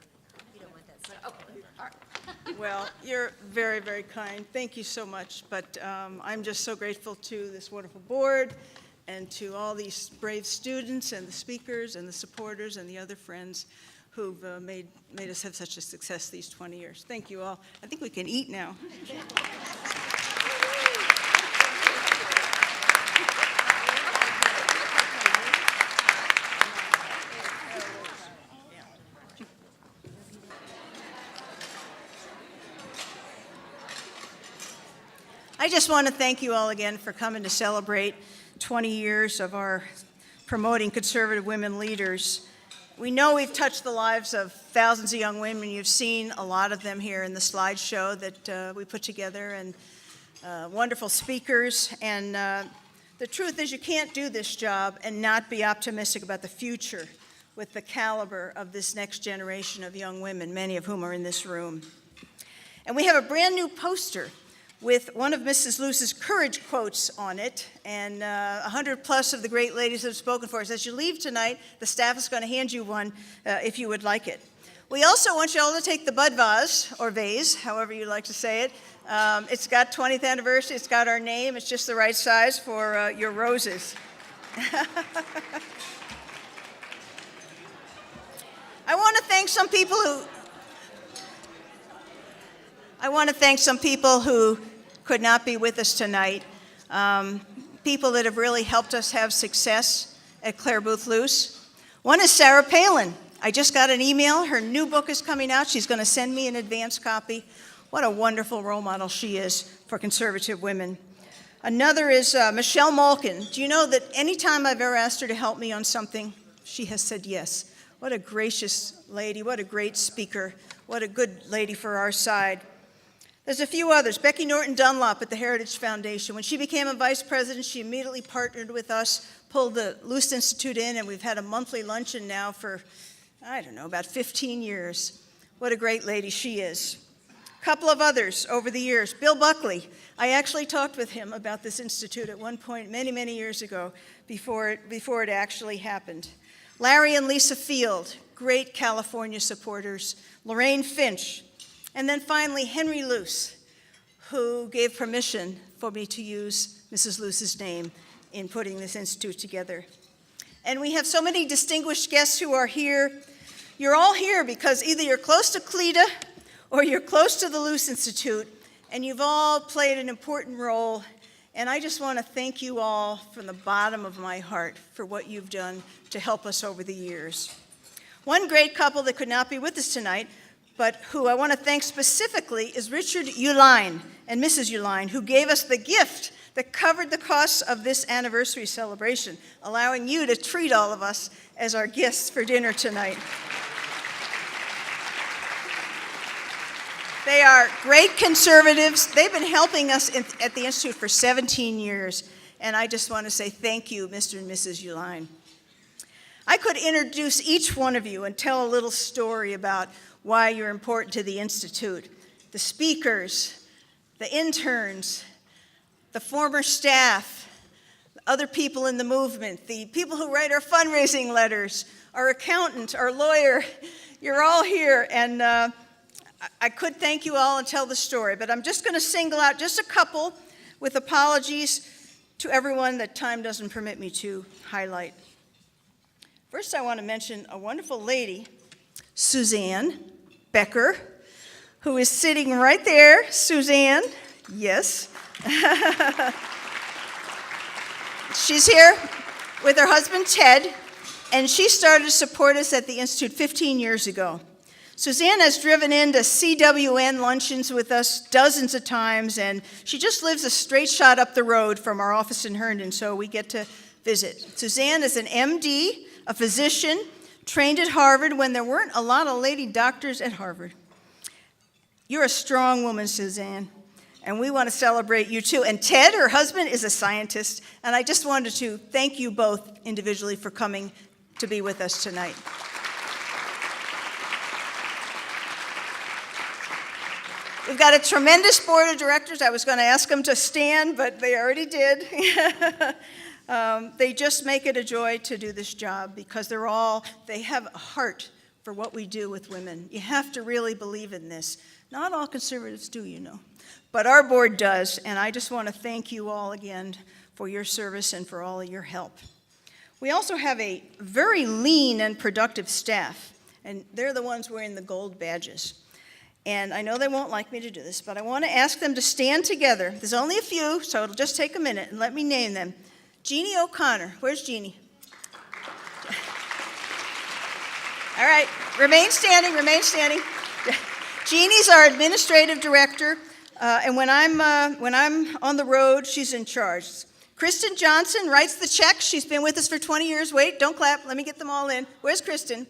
you don't want that. So, okay. All right. Well, you're very, very kind. Thank you so much. But I'm just so grateful to this wonderful board and to all these brave students and the speakers and the supporters and the other friends who've made us have such a success these 20 years. Thank you all. I think we can eat now. I just want to thank you all again for coming to celebrate 20 years of our promoting conservative women leaders. We know we've touched the lives of thousands of young women. You've seen a lot of them here in the slideshow that we put together, and wonderful speakers. And the truth is you can't do this job and not be optimistic about the future with the caliber of this next generation of young women, many of whom are in this room. And we have a brand new poster with one of Mrs. Luce's courage quotes on it, and 100 plus of the great ladies that have spoken for us. As you leave tonight, the staff is going to hand you one if you would like it. We also want you all to take the bud vase, or vase, however you like to say it. It's got 20th anniversary, it's got our name, it's just the right size for your roses. I want to thank some people who could not be with us tonight. People that have really helped us have success at Clare Luce. One is Sarah Palin. I just got an email. Her new book is coming out. She's going to send me an advance copy. What a wonderful role model she is for conservative women. Another is Michelle Malkin. Do you know that anytime I've ever asked her to help me on something, she has said yes. What a gracious lady. What a great speaker. What a good lady for our side. There's a few others. Becky Norton Dunlop at the Heritage Foundation. When she became a vice president, she immediately partnered with us, pulled the Luce Institute in, and we've had a monthly luncheon now for, I don't know, about 15 years. What a great lady she is. A couple of others over the years. Bill Buckley. I actually talked with him about this institute at one point many, many years ago before it actually happened. Larry and Lisa Field, great California supporters. Lorraine Finch. And then finally, Henry Luce, who gave permission for me to use Mrs. Luce's name in putting this institute together. And we have so many distinguished guests who are here. You're all here because either you're close to Cleta or you're close to the Luce Institute, and you've all played an important role. And I just want to thank you all from the bottom of my heart for what you've done to help us over the years. One great couple that could not be with us tonight, but who I want to thank specifically, is Richard Uline and Mrs. Uline, who gave us the gift that covered the costs of this anniversary celebration, allowing you to treat all of us as our guests for dinner tonight. They are great conservatives. They've been helping us at the Institute for 17 years, and I just want to say thank you, Mr. and Mrs. Uline. I could introduce each one of you and tell a little story about why you're important to the Institute. the speakers, the interns, the former staff, other people in the movement, the people who write our fundraising letters, our accountant, our lawyer. You're all here, and I could thank you all and tell the story, but I'm just going to single out just a couple with apologies to everyone that time doesn't permit me to highlight. First, I want to mention a wonderful lady, Suzanne Becker, who is sitting right there. Suzanne, yes. She's here with her husband, Ted, and she started to support us at the Institute 15 years ago. Suzanne has driven into CWN luncheons with us dozens of times, and she just lives a straight shot up the road from our office in Herndon, so we get to visit. Suzanne is an MD, a physician, trained at Harvard when there weren't a lot of lady doctors at Harvard. You're a strong woman, Suzanne, and we want to celebrate you too. And Ted, her husband, is a scientist, and I just wanted to thank you both individually for coming to be with us tonight. We've got a tremendous board of directors. I was going to ask them to stand, but they already did. They just make it a joy to do this job because they have a heart for what we do with women. You have to really believe in this. Not all conservatives do, you know, but our board does, and I just want to thank you all again for your service and for all of your help. We also have a very lean and productive staff, and they're the ones wearing the gold badges. And I know they won't like me to do this, but I want to ask them to stand together. There's only a few, so it'll just take a minute, and let me name them. Jeannie O'Connor. Where's Jeannie? All right, remain standing, remain standing. Jeannie's our administrative director, and when I'm on the road, she's in charge. Kristen Johnson writes the checks. She's been with us for 20 years. Wait, don't clap. Let me get them all in. Where's Kristen?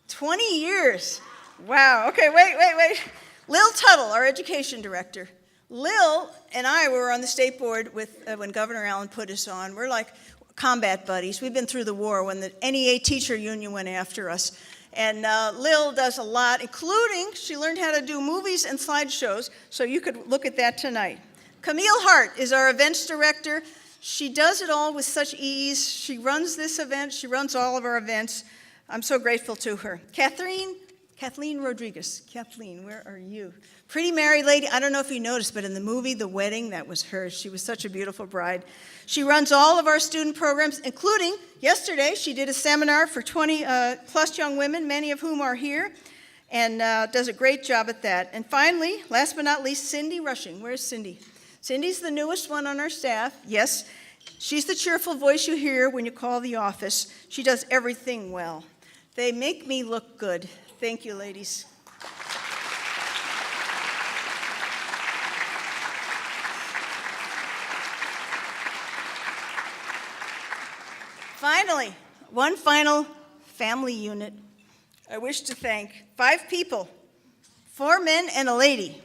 20 years. Wow. Okay, wait. Lil Tuttle, our education director. Lil and I were on the state board when Governor Allen put us on. We're like combat buddies. We've been through the war when the NEA teacher union went after us. And Lil does a lot, including she learned how to do movies and slideshows, so you could look at that tonight. Camille Hart is our events director. She does it all with such ease. She runs this event. She runs all of our events. I'm so grateful to her. Kathleen Rodriguez. Kathleen, where are you? Pretty married lady. I don't know if you noticed, but in the movie, The Wedding, that was her. She was such a beautiful bride. She runs all of our student programs, including yesterday, she did a seminar for 20 plus young women, many of whom are here, and does a great job at that. And finally, last but not least, Cindy Rushing. Where's Cindy? Cindy's the newest one on our staff. Yes, she's the cheerful voice you hear when you call the office. She does everything well. They make me look good. Thank you, ladies. Finally, one final family unit. I wish to thank 5 people, 4 men and a lady.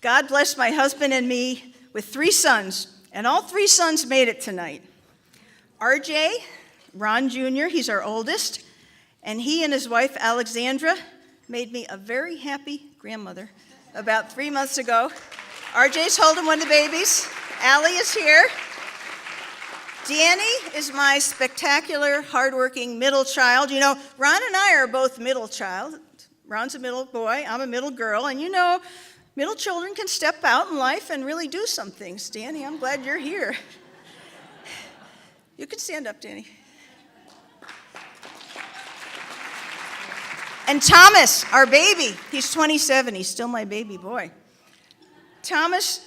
God blessed my husband and me with 3 sons, and all 3 sons made it tonight. RJ, Ron Jr., he's our oldest, and he and his wife, Alexandra, made me a very happy grandmother about 3 months ago. RJ's holding one of the babies. Allie is here. Danny is my spectacular, hardworking middle child. You know, Ron and I are both middle child. Ron's a middle boy, I'm a middle girl, and you know, middle children can step out in life and really do some things. Danny, I'm glad you're here. You can stand up, Danny. And Thomas, our baby, he's 27, he's still my baby boy. Thomas,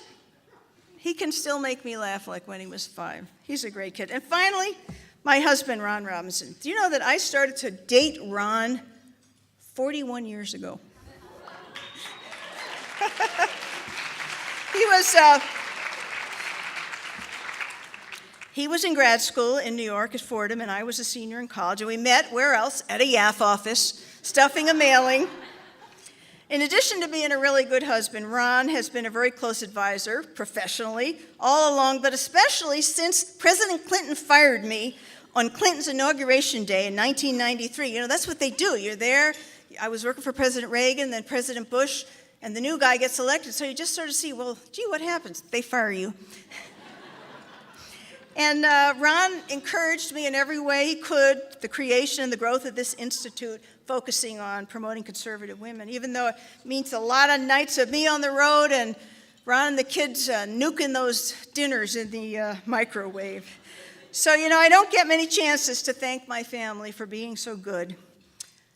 he can still make me laugh like when he was 5. He's a great kid. And finally, my husband, Ron Robinson. Do you know that I started to date Ron 41 years ago? He was in grad school in New York at Fordham, and I was a senior in college, and we met, where else? At a YAF office, stuffing a mailing. In addition to being a really good husband, Ron has been a very close advisor, professionally, all along, but especially since President Clinton fired me on Clinton's inauguration day in 1993. You know, that's what they do. You're there, I was working for President Reagan, then President Bush, and the new guy gets elected, so you just sort of see, well, gee, what happens? They fire you. And Ron encouraged me in every way he could, the creation and the growth of this institute, focusing on promoting conservative women, even though it means a lot of nights of me on the road and Ron and the kids nuking those dinners in the microwave. So, I don't get many chances to thank my family for being so good.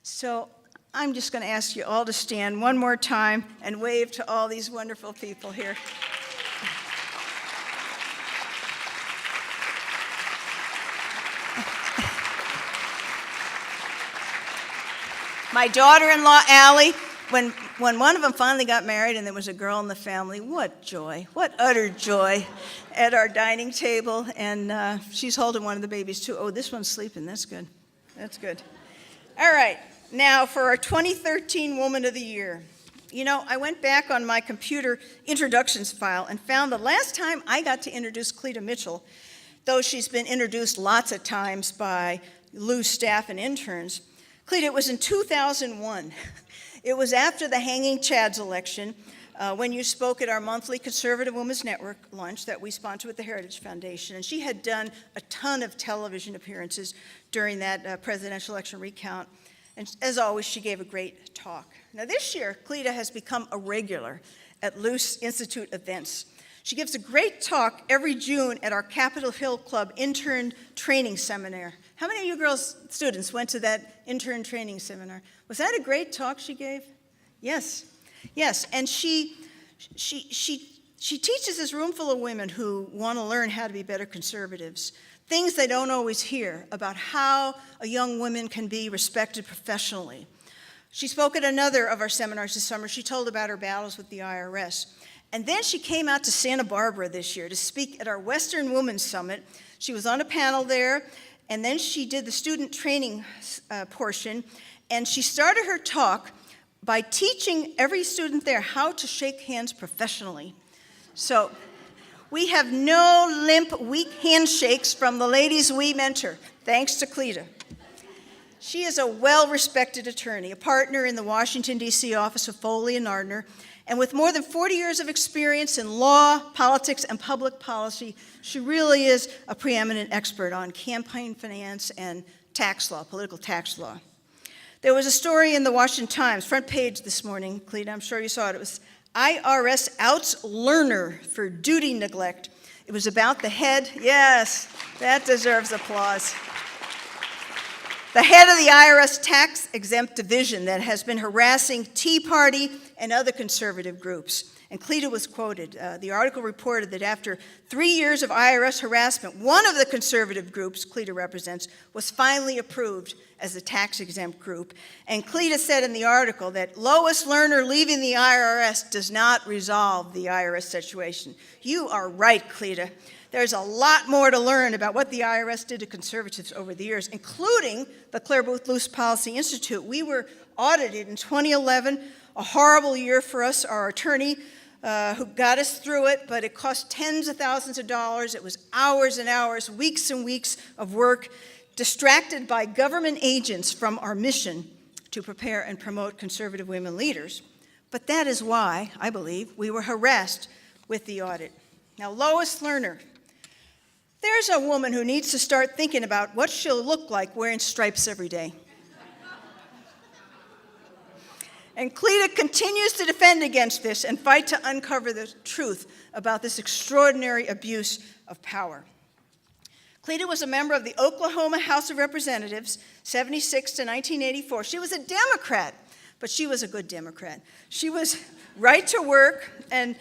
So I'm just going to ask you all to stand one more time and wave to all these wonderful people here. My daughter-in-law, Allie, when one of them finally got married and there was a girl in the family, what joy, what utter joy at our dining table. And she's holding one of the babies, too. Oh, this one's sleeping. That's good. That's good. All right. Now, for our 2013 Woman of the Year. I went back on my computer introductions file and found the last time I got to introduce Cleta Mitchell, though she's been introduced lots of times by Luce staff and interns. Cleta, it was in 2001. It was after the Hanging Chads election when you spoke at our monthly Conservative Women's Network lunch that we sponsor with the Heritage Foundation. And she had done a ton of television appearances during that presidential election recount. And as always, she gave a great talk. Now this year, Cleta has become a regular at Luce Institute events. She gives a great talk every June at our Capitol Hill Club intern training seminar. How many of you girls, students, went to that intern training seminar? Was that a great talk she gave? Yes, yes. And she teaches this room full of women who want to learn how to be better conservatives, things they don't always hear about how a young woman can be respected professionally. She spoke at another of our seminars this summer. She told about her battles with the IRS. And then she came out to Santa Barbara this year to speak at our Western Women's Summit. She was on a panel there, and then she did the student training portion, and she started her talk by teaching every student there how to shake hands professionally. So we have no limp, weak handshakes from the ladies we mentor, thanks to Cleta. She is a well-respected attorney, a partner in the Washington, D.C. office of Foley and Ardner, and with more than 40 years of experience in law, politics, and public policy, she really is a preeminent expert on campaign finance and tax law, political tax law. There was a story in the Washington Times, front page this morning, Cleta, I'm sure you saw it. It was IRS outs learner for duty neglect. It was about the head. Yes, that deserves applause. The head of the IRS tax-exempt division that has been harassing Tea Party and other conservative groups. And Cleta was quoted. The article reported that after 3 years of IRS harassment, one of the conservative groups Cleta represents was finally approved as a tax-exempt group. And Cleta said in the article that Lois Lerner leaving the IRS does not resolve the IRS situation. You are right, Cleta. There's a lot more to learn about what the IRS did to conservatives over the years, including the Clare Luce Policy Institute. We were audited in 2011, a horrible year for us. Our attorney who got us through it, but it cost tens of thousands of dollars. It was hours and hours, weeks and weeks of work, distracted by government agents from our mission to prepare and promote conservative women leaders. But that is why, I believe, we were harassed with the audit. Now, Lois Lerner, there's a woman who needs to start thinking about what she'll look like wearing stripes every day. And Cleta continues to defend against this and fight to uncover the truth about this extraordinary abuse of power. Cleta was a member of the Oklahoma House of Representatives, 76 to 1984. She was a Democrat, but she was a good Democrat. She was right to work, and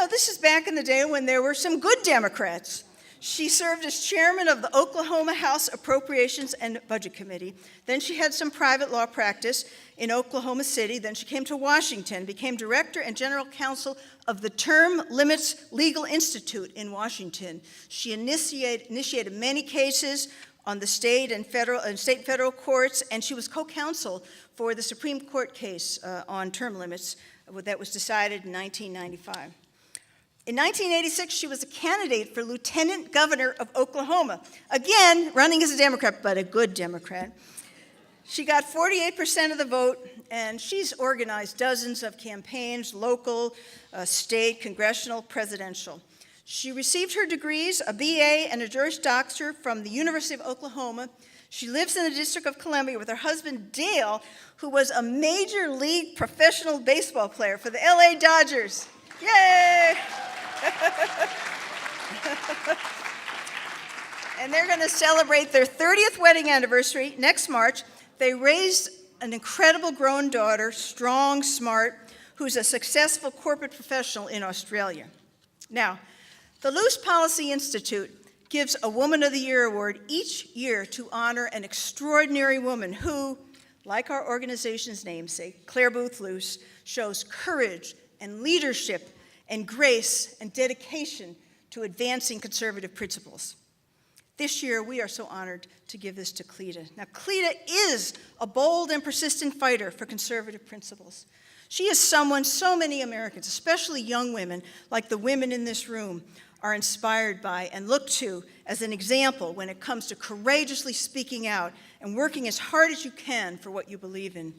this is back in the day when there were some good Democrats. She served as chairman of the Oklahoma House Appropriations and Budget Committee. Then she had some private law practice in Oklahoma City. Then she came to Washington, became director and general counsel of the Term Limits Legal Institute in Washington. She initiated many cases on the state and federal courts, and she was co-counsel for the Supreme Court case on term limits that was decided in 1995. In 1986, she was a candidate for lieutenant governor of Oklahoma. Again, running as a Democrat, but a good Democrat. She got 48% of the vote, and she's organized dozens of campaigns, local, state, congressional, presidential. She received her degrees, a BA and a Juris Doctor from the University of Oklahoma. She lives in the District of Columbia with her husband, Dale, who was a major league professional baseball player for the LA Dodgers. Yay! And they're going to celebrate their 30th wedding anniversary next March. They raised an incredible grown daughter, strong, smart, who's a successful corporate professional in Australia. Now, the Luce Policy Institute gives a Woman of the Year award each year to honor an extraordinary woman who, like our organization's namesake, Clare Luce, shows courage and leadership and grace and dedication to advancing conservative principles. This year, we are so honored to give this to Cleta. Now, Cleta is a bold and persistent fighter for conservative principles. She is someone so many Americans, especially young women, like the women in this room, are inspired by and look to as an example when it comes to courageously speaking out and working as hard as you can for what you believe in.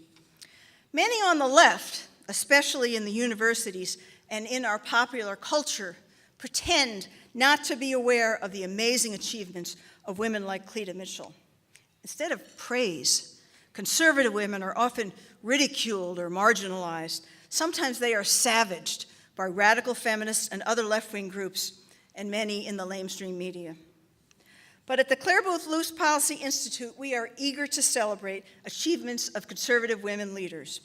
Many on the left, especially in the universities and in our popular culture, pretend not to be aware of the amazing achievements of women like Cleta Mitchell. Instead of praise, conservative women are often ridiculed or marginalized. Sometimes they are savaged by radical feminists and other left-wing groups, and many in the lamestream media. But at the Clare Luce Policy Institute, we are eager to celebrate achievements of conservative women leaders.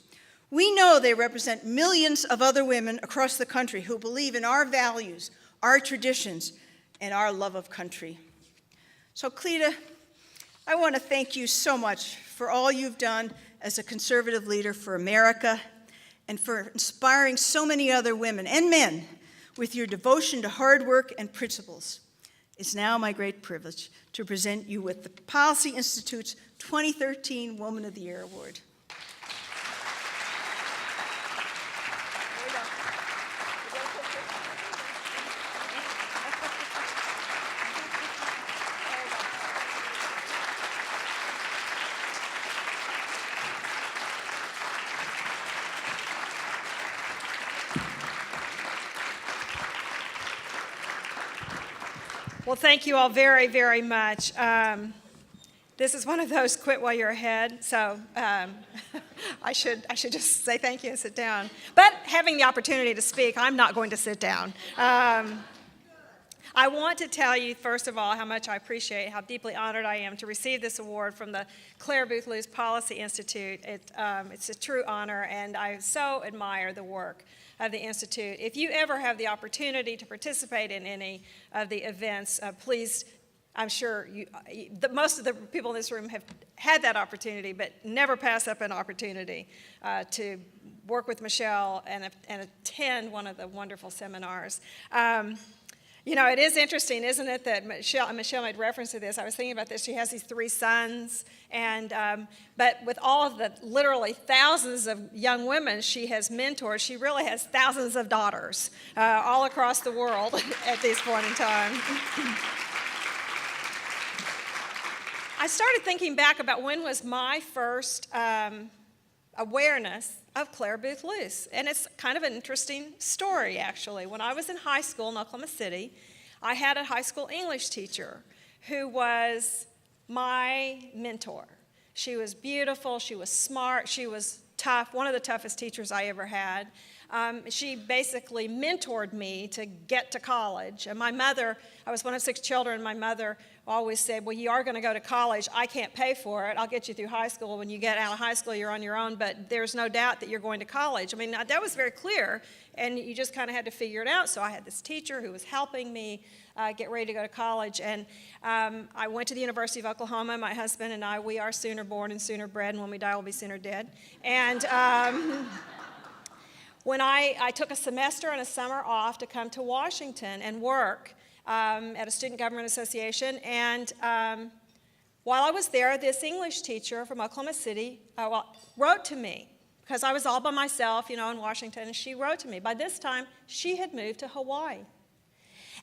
We know they represent millions of other women across the country who believe in our values, our traditions, and our love of country. So, Cleta, I want to thank you so much for all you've done as a conservative leader for America and for inspiring so many other women and men with your devotion to hard work and principles. It's now my great privilege to present you with the Policy Institute's 2013 Woman of the Year Award. Well, thank you all very, very much. This is one of those quit while you're ahead, so I should just say thank you and sit down. But having the opportunity to speak, I'm not going to sit down. I want to tell you, first of all, how much I appreciate, how deeply honored I am to receive this award from the Clare Luce Policy Institute. It's a true honor, and I so admire the work of the Institute. If you ever have the opportunity to participate in any of the events, please, I'm sure most of the people in this room have had that opportunity, but never pass up an opportunity to work with Michelle and attend one of the wonderful seminars. You know, it is interesting, isn't it, that Michelle made reference to this. I was thinking about this. She has these 3 sons, and but with all of the literally thousands of young women she has mentored, she really has thousands of daughters all across the world at this point in time. I started thinking back about when was my first awareness of Clare Luce. And it's kind of an interesting story, actually. When I was in high school in Oklahoma City, I had a high school English teacher who was my mentor. She was beautiful, she was smart, she was tough, one of the toughest teachers I ever had. She basically mentored me to get to college. And my mother, I was one of 6 children, my mother always said, well, you are going to go to college. I can't pay for it. I'll get you through high school. When you get out of high school, you're on your own, but there's no doubt that you're going to college. I mean, that was very clear, and you just kind of had to figure it out. So I had this teacher who was helping me get ready to go to college, and I went to the University of Oklahoma. My husband and I, we are sooner born and sooner bred, and when we die, we'll be sooner dead. And when I took a semester and a summer off to come to Washington and work at a student government association, and while I was there, this English teacher from Oklahoma City wrote to me, because I was all by myself, you know, in Washington, and she wrote to me. By this time, she had moved to Hawaii.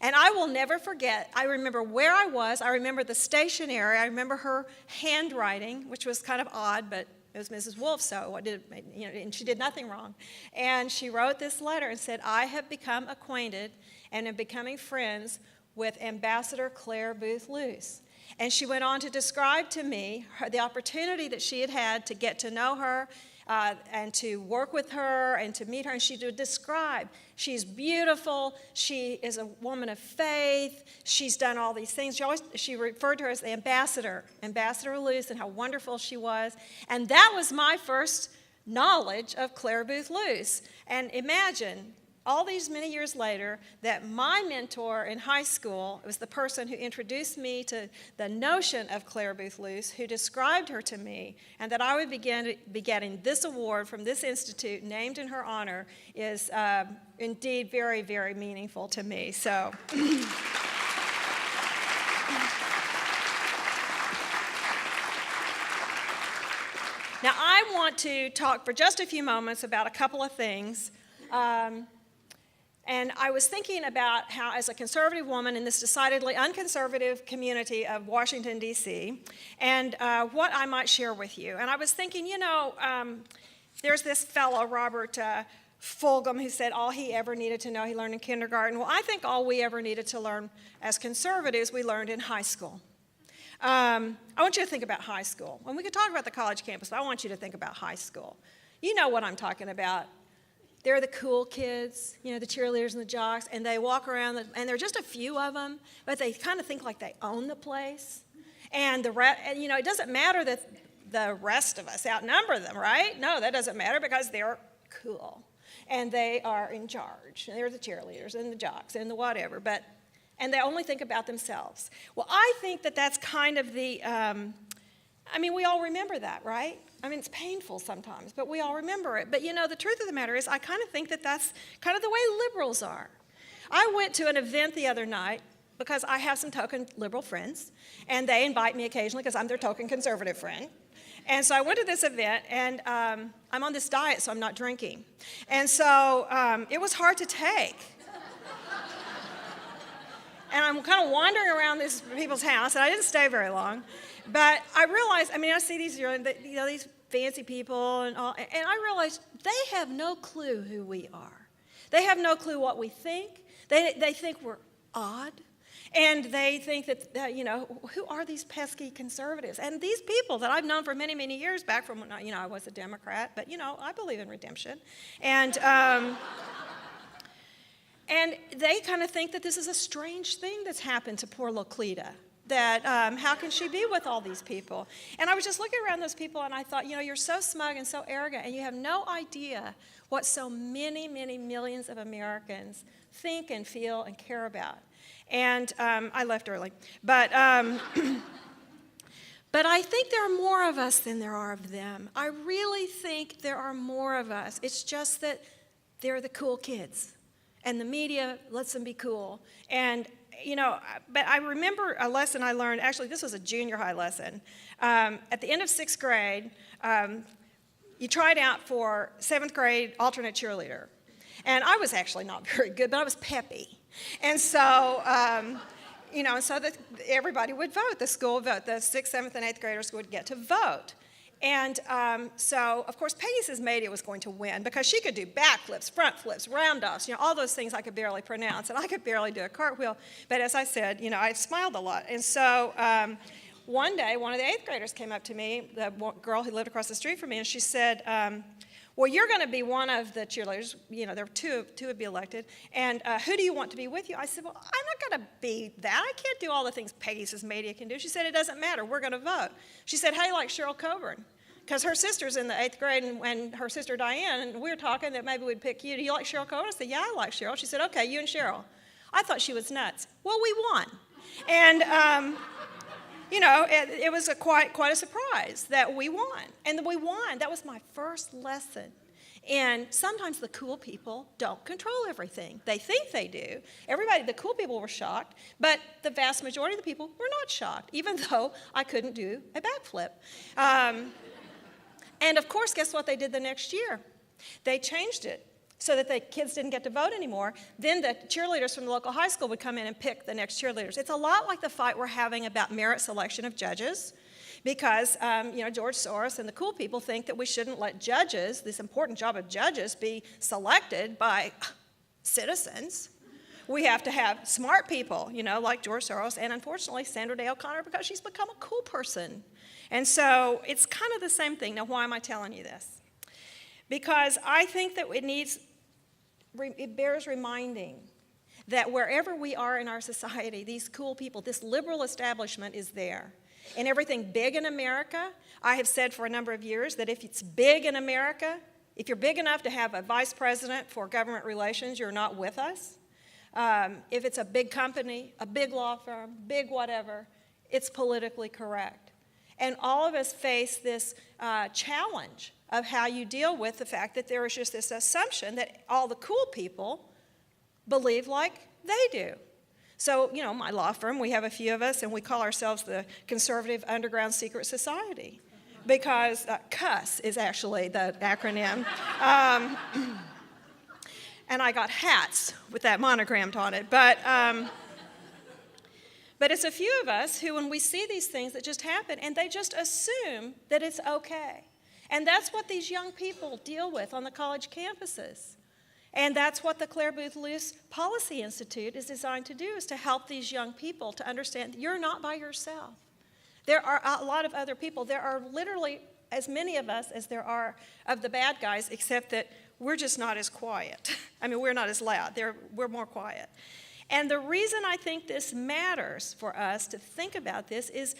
And I will never forget, I remember where I was, I remember the stationery, I remember her handwriting, which was kind of odd, but it was Mrs. Wolf, so and she did nothing wrong. And she wrote this letter and said, I have become acquainted and am becoming friends with Ambassador Clare Luce. And she went on to describe to me the opportunity that she had had to get to know her and to work with her and to meet her. And she would describe, she's beautiful, she is a woman of faith, she's done all these things. She referred to her as the Ambassador Luce, and how wonderful she was. And that was my first knowledge of Clare Luce. And imagine, all these many years later, that my mentor in high school was the person who introduced me to the notion of Clare Luce, who described her to me, and that I would be getting this award from this institute named in her honor is indeed very, very meaningful to me. So. Now, I want to talk for just a few moments about a couple of things. And I was thinking about how, as a conservative woman in this decidedly unconservative community of Washington, D.C., and what I might share with you. And I was thinking, there's this fellow, Robert Fulghum, who said all he ever needed to know he learned in kindergarten. Well, I think all we ever needed to learn as conservatives we learned in high school. I want you to think about high school. And we could talk about the college campus, but I want you to think about high school. You know what I'm talking about. They're the cool kids, the cheerleaders and the jocks, and they walk around, and there are just a few of them, but they kind of think like they own the place. And it doesn't matter that the rest of us outnumber them, right? No, that doesn't matter because they're cool, and they are in charge. And they're the cheerleaders and the jocks and the whatever, and they only think about themselves. Well, I think that that's kind of the, we all remember that, right? It's painful sometimes, but we all remember it. But the truth of the matter is I kind of think that that's kind of the way liberals are. I went to an event the other night because I have some token liberal friends, and they invite me occasionally because I'm their token conservative friend. And so I went to this event, and I'm on this diet, so I'm not drinking. And so it was hard to take. And I'm kind of wandering around these people's house, and I didn't stay very long. But I realized, I see these, these fancy people and all, and I realized they have no clue who we are. They have no clue what we think. They think we're odd, and they think that, who are these pesky conservatives? And these people that I've known for many, many years back from when, I was a Democrat, but, I believe in redemption. And they kind of think that this is a strange thing that's happened to poor little Cleta. That how can she be with all these people? And I was just looking around those people, and I thought, you're so smug and so arrogant, and you have no idea what so many, many millions of Americans think and feel and care about. And I left early. But I think there are more of us than there are of them. I really think there are more of us. It's just that they're the cool kids, and the media lets them be cool. And but I remember a lesson I learned, actually this was a junior high lesson. At the end of 6th grade, you tried out for 7th grade alternate cheerleader. And I was actually not very good, but I was peppy. And so, so that everybody would vote, the school would vote, the 6th, 7th, and 8th graders would get to vote. And so, of course, Peggy's Mania was going to win because she could do backflips, front flips, round-offs, all those things I could barely pronounce, and I could barely do a cartwheel. But as I said, I smiled a lot. And so one day, one of the 8th graders came up to me, the girl who lived across the street from me, and she said, well, you're going to be one of the cheerleaders. There were two would be elected. And who do you want to be with you? I said, well, I'm not going to be that. I can't do all the things Peggy's Media can do. She said, it doesn't matter. We're going to vote. She said, how do you like Cheryl Coburn? Because her sister's in the 8th grade, and her sister Diane, and we were talking that maybe we'd pick you. Do you like Cheryl Coburn? I said, yeah, I like Cheryl. She said, okay, you and Cheryl. I thought she was nuts. Well, we won. And it was quite a surprise that we won. And we won. That was my first lesson. And sometimes the cool people don't control everything. They think they do. The cool people were shocked, but the vast majority of the people were not shocked, even though I couldn't do a backflip. And of course, guess what they did the next year? They changed it so that the kids didn't get to vote anymore, then the cheerleaders from the local high school would come in and pick the next cheerleaders. It's a lot like the fight we're having about merit selection of judges, because George Soros and the cool people think that we shouldn't let judges, this important job of judges, be selected by citizens. We have to have smart people, like George Soros, and unfortunately Sandra Day O'Connor, because she's become a cool person. And so it's kind of the same thing. Now, why am I telling you this? Because I think that it bears reminding that wherever we are in our society, these cool people, this liberal establishment is there. And everything big in America, I have said for a number of years that if it's big in America, if you're big enough to have a vice president for government relations, you're not with us. If it's a big company, a big law firm, big whatever, it's politically correct. And all of us face this challenge of how you deal with the fact that there is just this assumption that all the cool people believe like they do. So, my law firm, we have a few of us, and we call ourselves the Conservative Underground Secret Society, because CUS is actually the acronym. And I got hats with that monogrammed on it. But it's a few of us who, when we see these things that just happen, and they just assume that it's okay. And that's what these young people deal with on the college campuses. And that's what the Clare Luce Policy Institute is designed to do, is to help these young people to understand that you're not by yourself. There are a lot of other people. There are literally as many of us as there are of the bad guys, except that we're just not as quiet. I mean, we're not as loud. We're more quiet. And the reason I think this matters for us to think about this is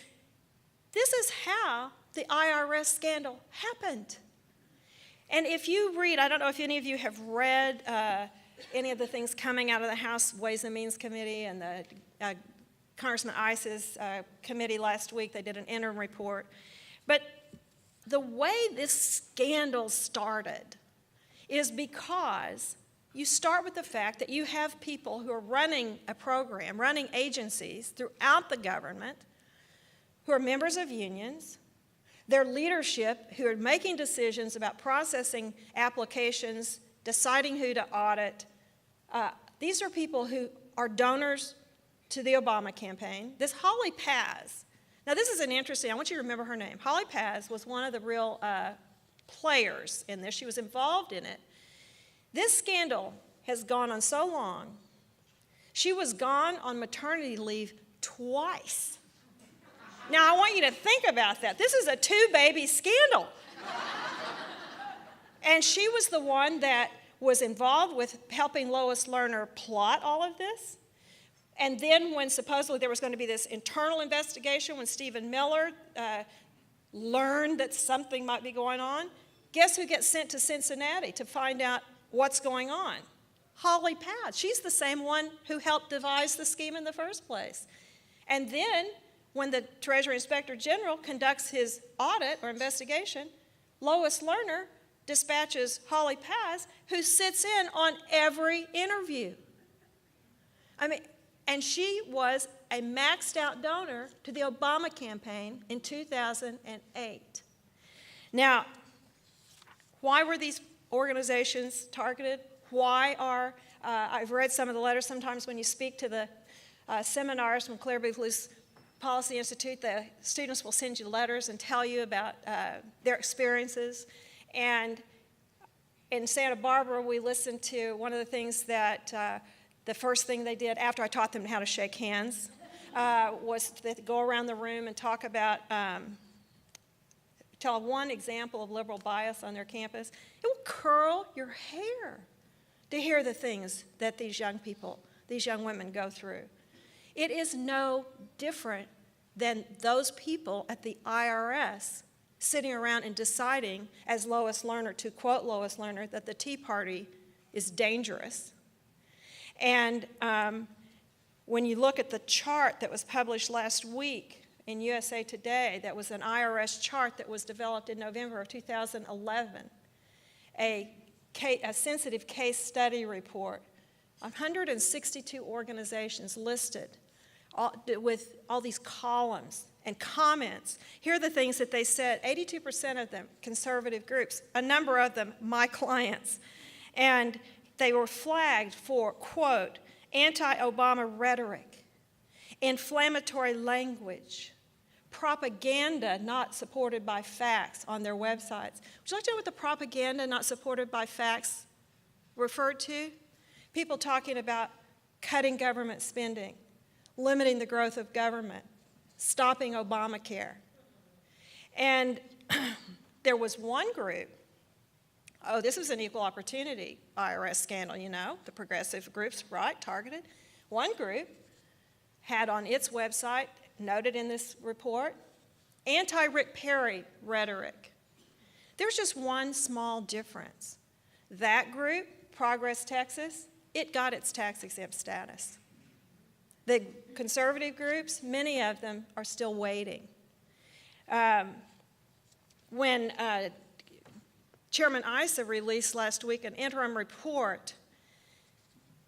how the IRS scandal happened. And if you read, I don't know if any of you have read any of the things coming out of the House Ways and Means Committee and the Congressman Ice's committee last week. They did an interim report. But the way this scandal started is because you start with the fact that you have people who are running a program, running agencies throughout the government, who are members of unions, their leadership who are making decisions about processing applications, deciding who to audit. These are people who are donors to the Obama campaign. This Holly Paz, now this is an interesting, I want you to remember her name. Holly Paz was one of the real players in this. She was involved in it. This scandal has gone on so long. She was gone on maternity leave twice. Now, I want you to think about that. This is a two-baby scandal. And she was the one that was involved with helping Lois Lerner plot all of this. And then when supposedly there was going to be this internal investigation, when Stephen Miller learned that something might be going on, guess who gets sent to Cincinnati to find out what's going on? Holly Paz. She's the same one who helped devise the scheme in the first place. And then when the Treasury Inspector General conducts his audit or investigation, Lois Lerner dispatches Holly Paz, who sits in on every interview. And she was a maxed out donor to the Obama campaign in 2008. Now, why were these organizations targeted? Why are, I've read some of the letters sometimes when you speak to the seminars from Clare Luce Policy Institute, the students will send you letters and tell you about their experiences. And in Santa Barbara, we listened to one of the things that the first thing they did after I taught them how to shake hands was to go around the room and talk about, tell one example of liberal bias on their campus. It will curl your hair to hear the things that these young people, these young women go through. It is no different than those people at the IRS sitting around and deciding, as Lois Lerner, to quote Lois Lerner, that the Tea Party is dangerous. And when you look at the chart that was published last week in USA Today, that was an IRS chart that was developed in November of 2011, a sensitive case study report, 162 organizations listed with all these columns and comments. Here are the things that they said. 82% of them, conservative groups, a number of them, my clients. And they were flagged for, quote, anti-Obama rhetoric, inflammatory language, propaganda not supported by facts on their websites. Would you like to know what the propaganda not supported by facts referred to? People talking about cutting government spending, limiting the growth of government, stopping Obamacare. And there was one group, oh, this was an equal opportunity IRS scandal, you know, the progressive groups, right, targeted. One group had on its website, noted in this report, anti-Rick Perry rhetoric. There's just one small difference. That group, Progress Texas, it got its tax-exempt status. The conservative groups, many of them are still waiting. When Chairman Issa released last week an interim report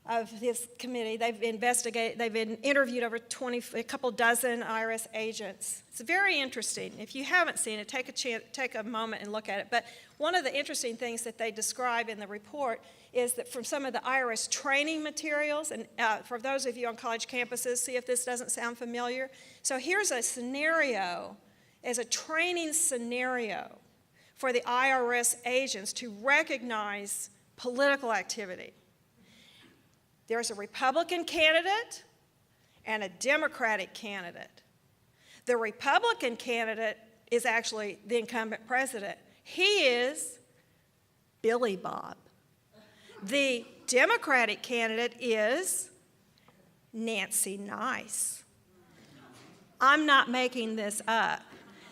of his committee, they've interviewed over a couple dozen IRS agents. It's very interesting. If you haven't seen it, take a moment and look at it. But one of the interesting things that they describe in the report is that from some of the IRS training materials, and for those of you on college campuses, see if this doesn't sound familiar. So here's a scenario, as a training scenario for the IRS agents to recognize political activity. There's a Republican candidate and a Democratic candidate. The Republican candidate is actually the incumbent president. He is Billy Bob. The Democratic candidate is Nancy Nice. I'm not making this up.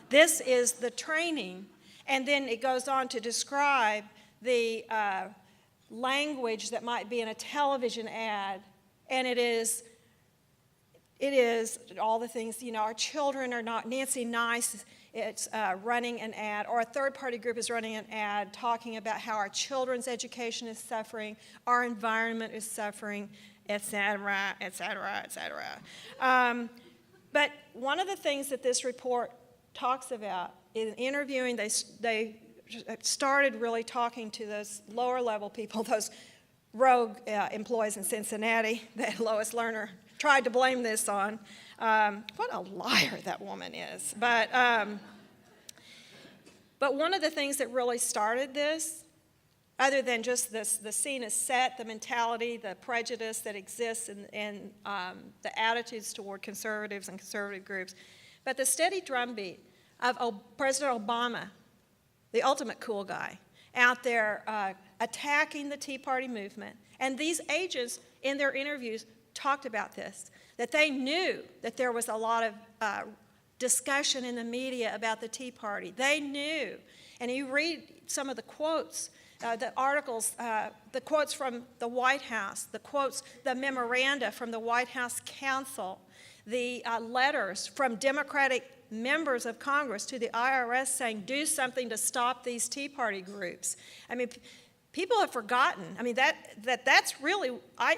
This is the training. And then it goes on to describe the language that might be in a television ad, and it is all the things, you know, our children are not, Nancy Nice, it's running an ad, or a third-party group is running an ad talking about how our children's education is suffering, our environment is suffering, et cetera, et cetera, et cetera. But one of the things that this report talks about in interviewing, they started really talking to those lower level people, those rogue employees in Cincinnati that Lois Lerner tried to blame this on. What a liar that woman is. But one of the things that really started this, other than just this, the scene is set, the mentality, the prejudice that exists in the attitudes toward conservatives and conservative groups, but the steady drumbeat of President Obama, the ultimate cool guy, out there attacking the Tea Party movement. And these agents, in their interviews, talked about this, that they knew that there was a lot of discussion in the media about the Tea Party. They knew. And you read some of the quotes, the articles, the quotes from the White House, the quotes, the memoranda from the White House counsel, the letters from Democratic members of Congress to the IRS saying, do something to stop these Tea Party groups. I mean, people have forgotten. I mean, that's really, I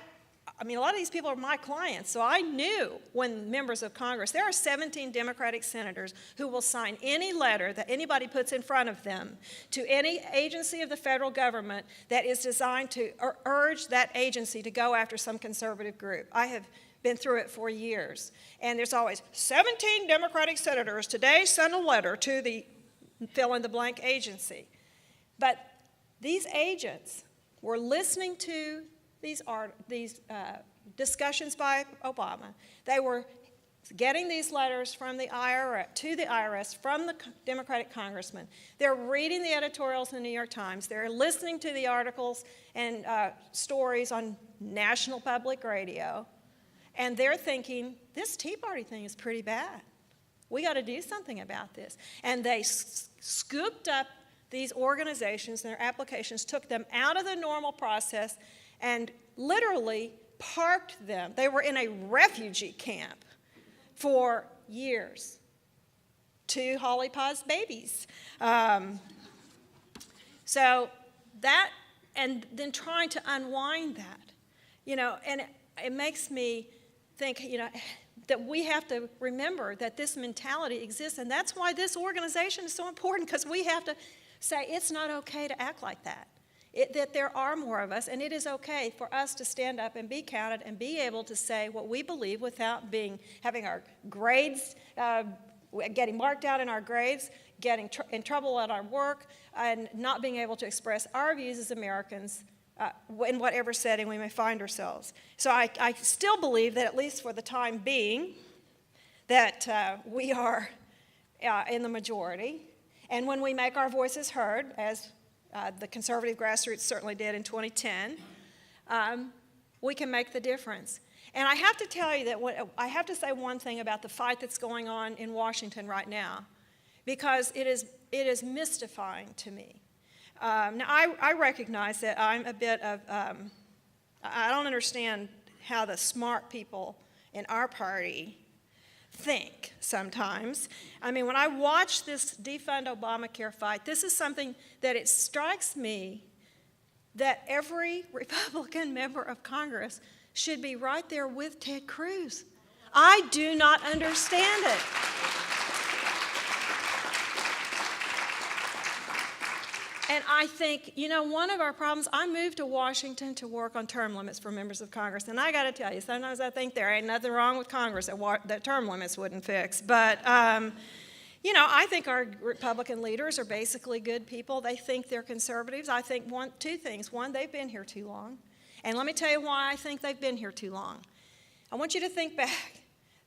mean, a lot of these people are my clients, so I knew when members of Congress, there are 17 Democratic senators who will sign any letter that anybody puts in front of them to any agency of the federal government that is designed to urge that agency to go after some conservative group. I have been through it for years. And there's always 17 Democratic senators today sent a letter to the fill-in-the-blank agency. But these agents were listening to these discussions by Obama. They were getting these letters from the IRS, to the IRS from the Democratic congressman. They're reading the editorials in the New York Times. They're listening to the articles and stories on National Public Radio. And they're thinking, this Tea Party thing is pretty bad. We got to do something about this. And they scooped up these organizations and their applications, took them out of the normal process, and literally parked them. They were in a refugee camp for years. 2 Holly Paz babies. So that, and then trying to unwind that, you know, and it makes me think, you know, that we have to remember that this mentality exists, and that's why this organization is so important, because we have to say it's not okay to act like that. that there are more of us, and it is okay for us to stand up and be counted and be able to say what we believe without having our grades, getting marked out in our grades, getting in trouble at our work, and not being able to express our views as Americans in whatever setting we may find ourselves. So I still believe that, at least for the time being, that we are in the majority. And when we make our voices heard, as the conservative grassroots certainly did in 2010, we can make the difference. And I have to tell you that I have to say one thing about the fight that's going on in Washington right now, because it is mystifying to me. Now, I recognize that I'm a bit of, I don't understand how the smart people in our party think sometimes. I mean, when I watch this defund Obamacare fight, this is something that it strikes me that every Republican member of Congress should be right there with Ted Cruz. I do not understand it. And I think, one of our problems, I moved to Washington to work on term limits for members of Congress. And I got to tell you, sometimes I think there ain't nothing wrong with Congress that term limits wouldn't fix. But, I think our Republican leaders are basically good people. They think they're conservatives. I think two things. One, they've been here too long. And let me tell you why I think they've been here too long. I want you to think back.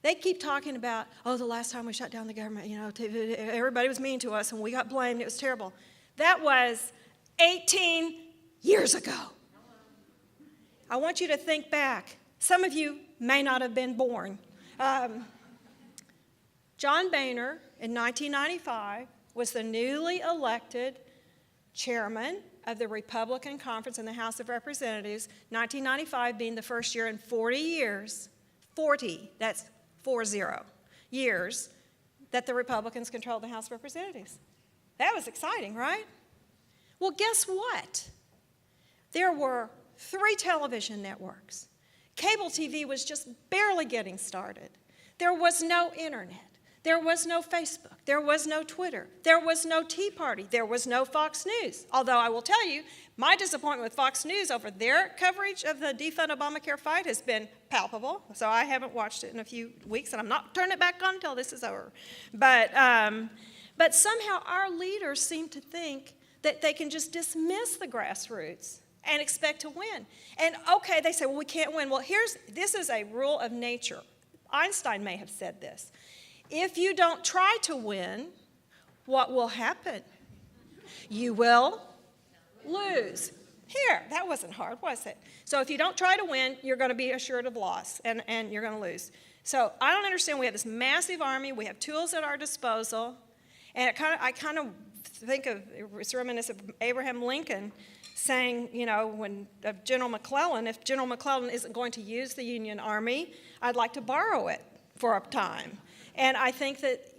They keep talking about, the last time we shut down the government, everybody was mean to us and we got blamed. It was terrible. That was 18 years ago. I want you to think back. Some of you may not have been born. John Boehner, in 1995, was the newly elected chairman of the Republican Conference in the House of Representatives, 1995 being the first year in 40 years, 40, that's 40 years, that the Republicans controlled the House of Representatives. That was exciting, right? Well, guess what? There were 3 television networks. Cable TV was just barely getting started. There was no internet. There was no Facebook. There was no Twitter. There was no Tea Party. There was no Fox News. Although I will tell you, my disappointment with Fox News over their coverage of the defund Obamacare fight has been palpable. So I haven't watched it in a few weeks, and I'm not turning it back on until this is over. But somehow our leaders seem to think that they can just dismiss the grassroots and expect to win. And okay, they say, well, we can't win. Well, this is a rule of nature. Einstein may have said this. If you don't try to win, what will happen? You will lose. Here, that wasn't hard, was it? So if you don't try to win, you're going to be assured of loss, and you're going to lose. So I don't understand. We have this massive army. We have tools at our disposal. And I kind of think it's reminiscent of Abraham Lincoln saying, when General McClellan, if General McClellan isn't going to use the Union Army, I'd like to borrow it for a time. And I think that,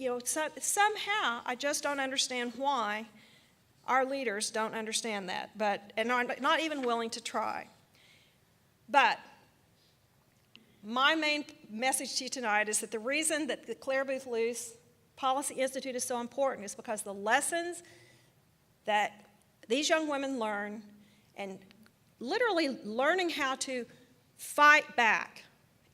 somehow I just don't understand why our leaders don't understand that, and are not even willing to try. But my main message to you tonight is that the reason that the Clare Luce Policy Institute is so important is because the lessons that these young women learn, and literally learning how to fight back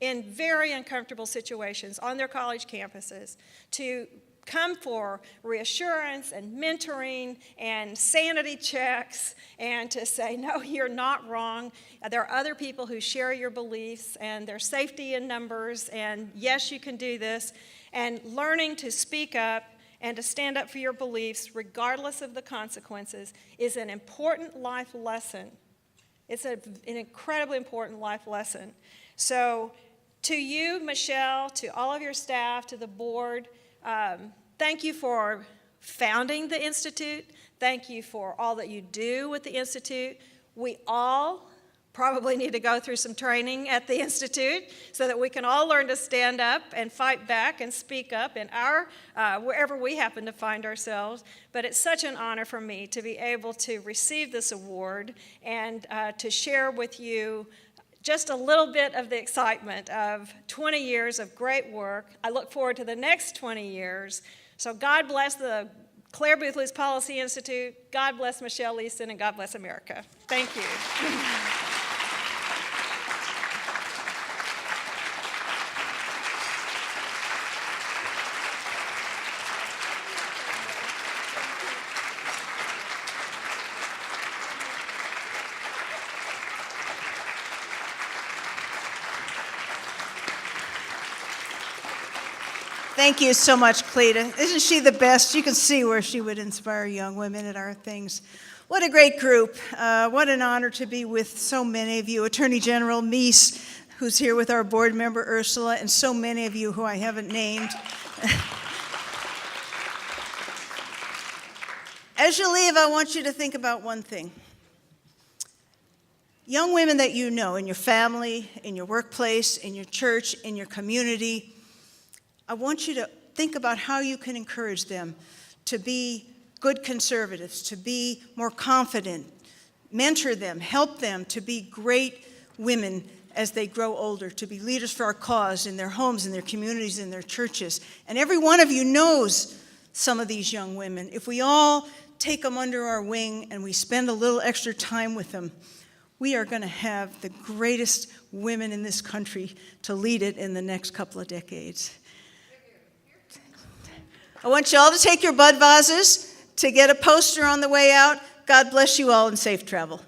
in very uncomfortable situations on their college campuses, to come for reassurance and mentoring and sanity checks, and to say, no, you're not wrong. There are other people who share your beliefs, and there's safety in numbers, and yes, you can do this. And learning to speak up and to stand up for your beliefs, regardless of the consequences, is an important life lesson. It's an incredibly important life lesson. So to you, Michelle, to all of your staff, to the board, thank you for founding the Institute. Thank you for all that you do with the Institute. We all probably need to go through some training at the Institute so that we can all learn to stand up and fight back and speak up in wherever we happen to find ourselves. But it's such an honor for me to be able to receive this award and to share with you just a little bit of the excitement of 20 years of great work. I look forward to the next 20 years. So God bless the Clare Luce Policy Institute. God bless Michelle Easton, and God bless America. Thank you. Thank you so much, Cleta. Isn't she the best? You can see where she would inspire young women at our things. What a great group. What an honor to be with so many of you. Attorney General Meese, who's here with our board member Ursula, and so many of you who I haven't named. As you leave, I want you to think about one thing. Young women that you know in your family, in your workplace, in your church, in your community, I want you to think about how you can encourage them to be good conservatives, to be more confident, mentor them, help them to be great women as they grow older, to be leaders for our cause in their homes, in their communities, in their churches. And every one of you knows some of these young women. If we all take them under our wing and we spend a little extra time with them, we are going to have the greatest women in this country to lead it in the next couple of decades. I want you all to take your bud vases, to get a poster on the way out. God bless you all and safe travel.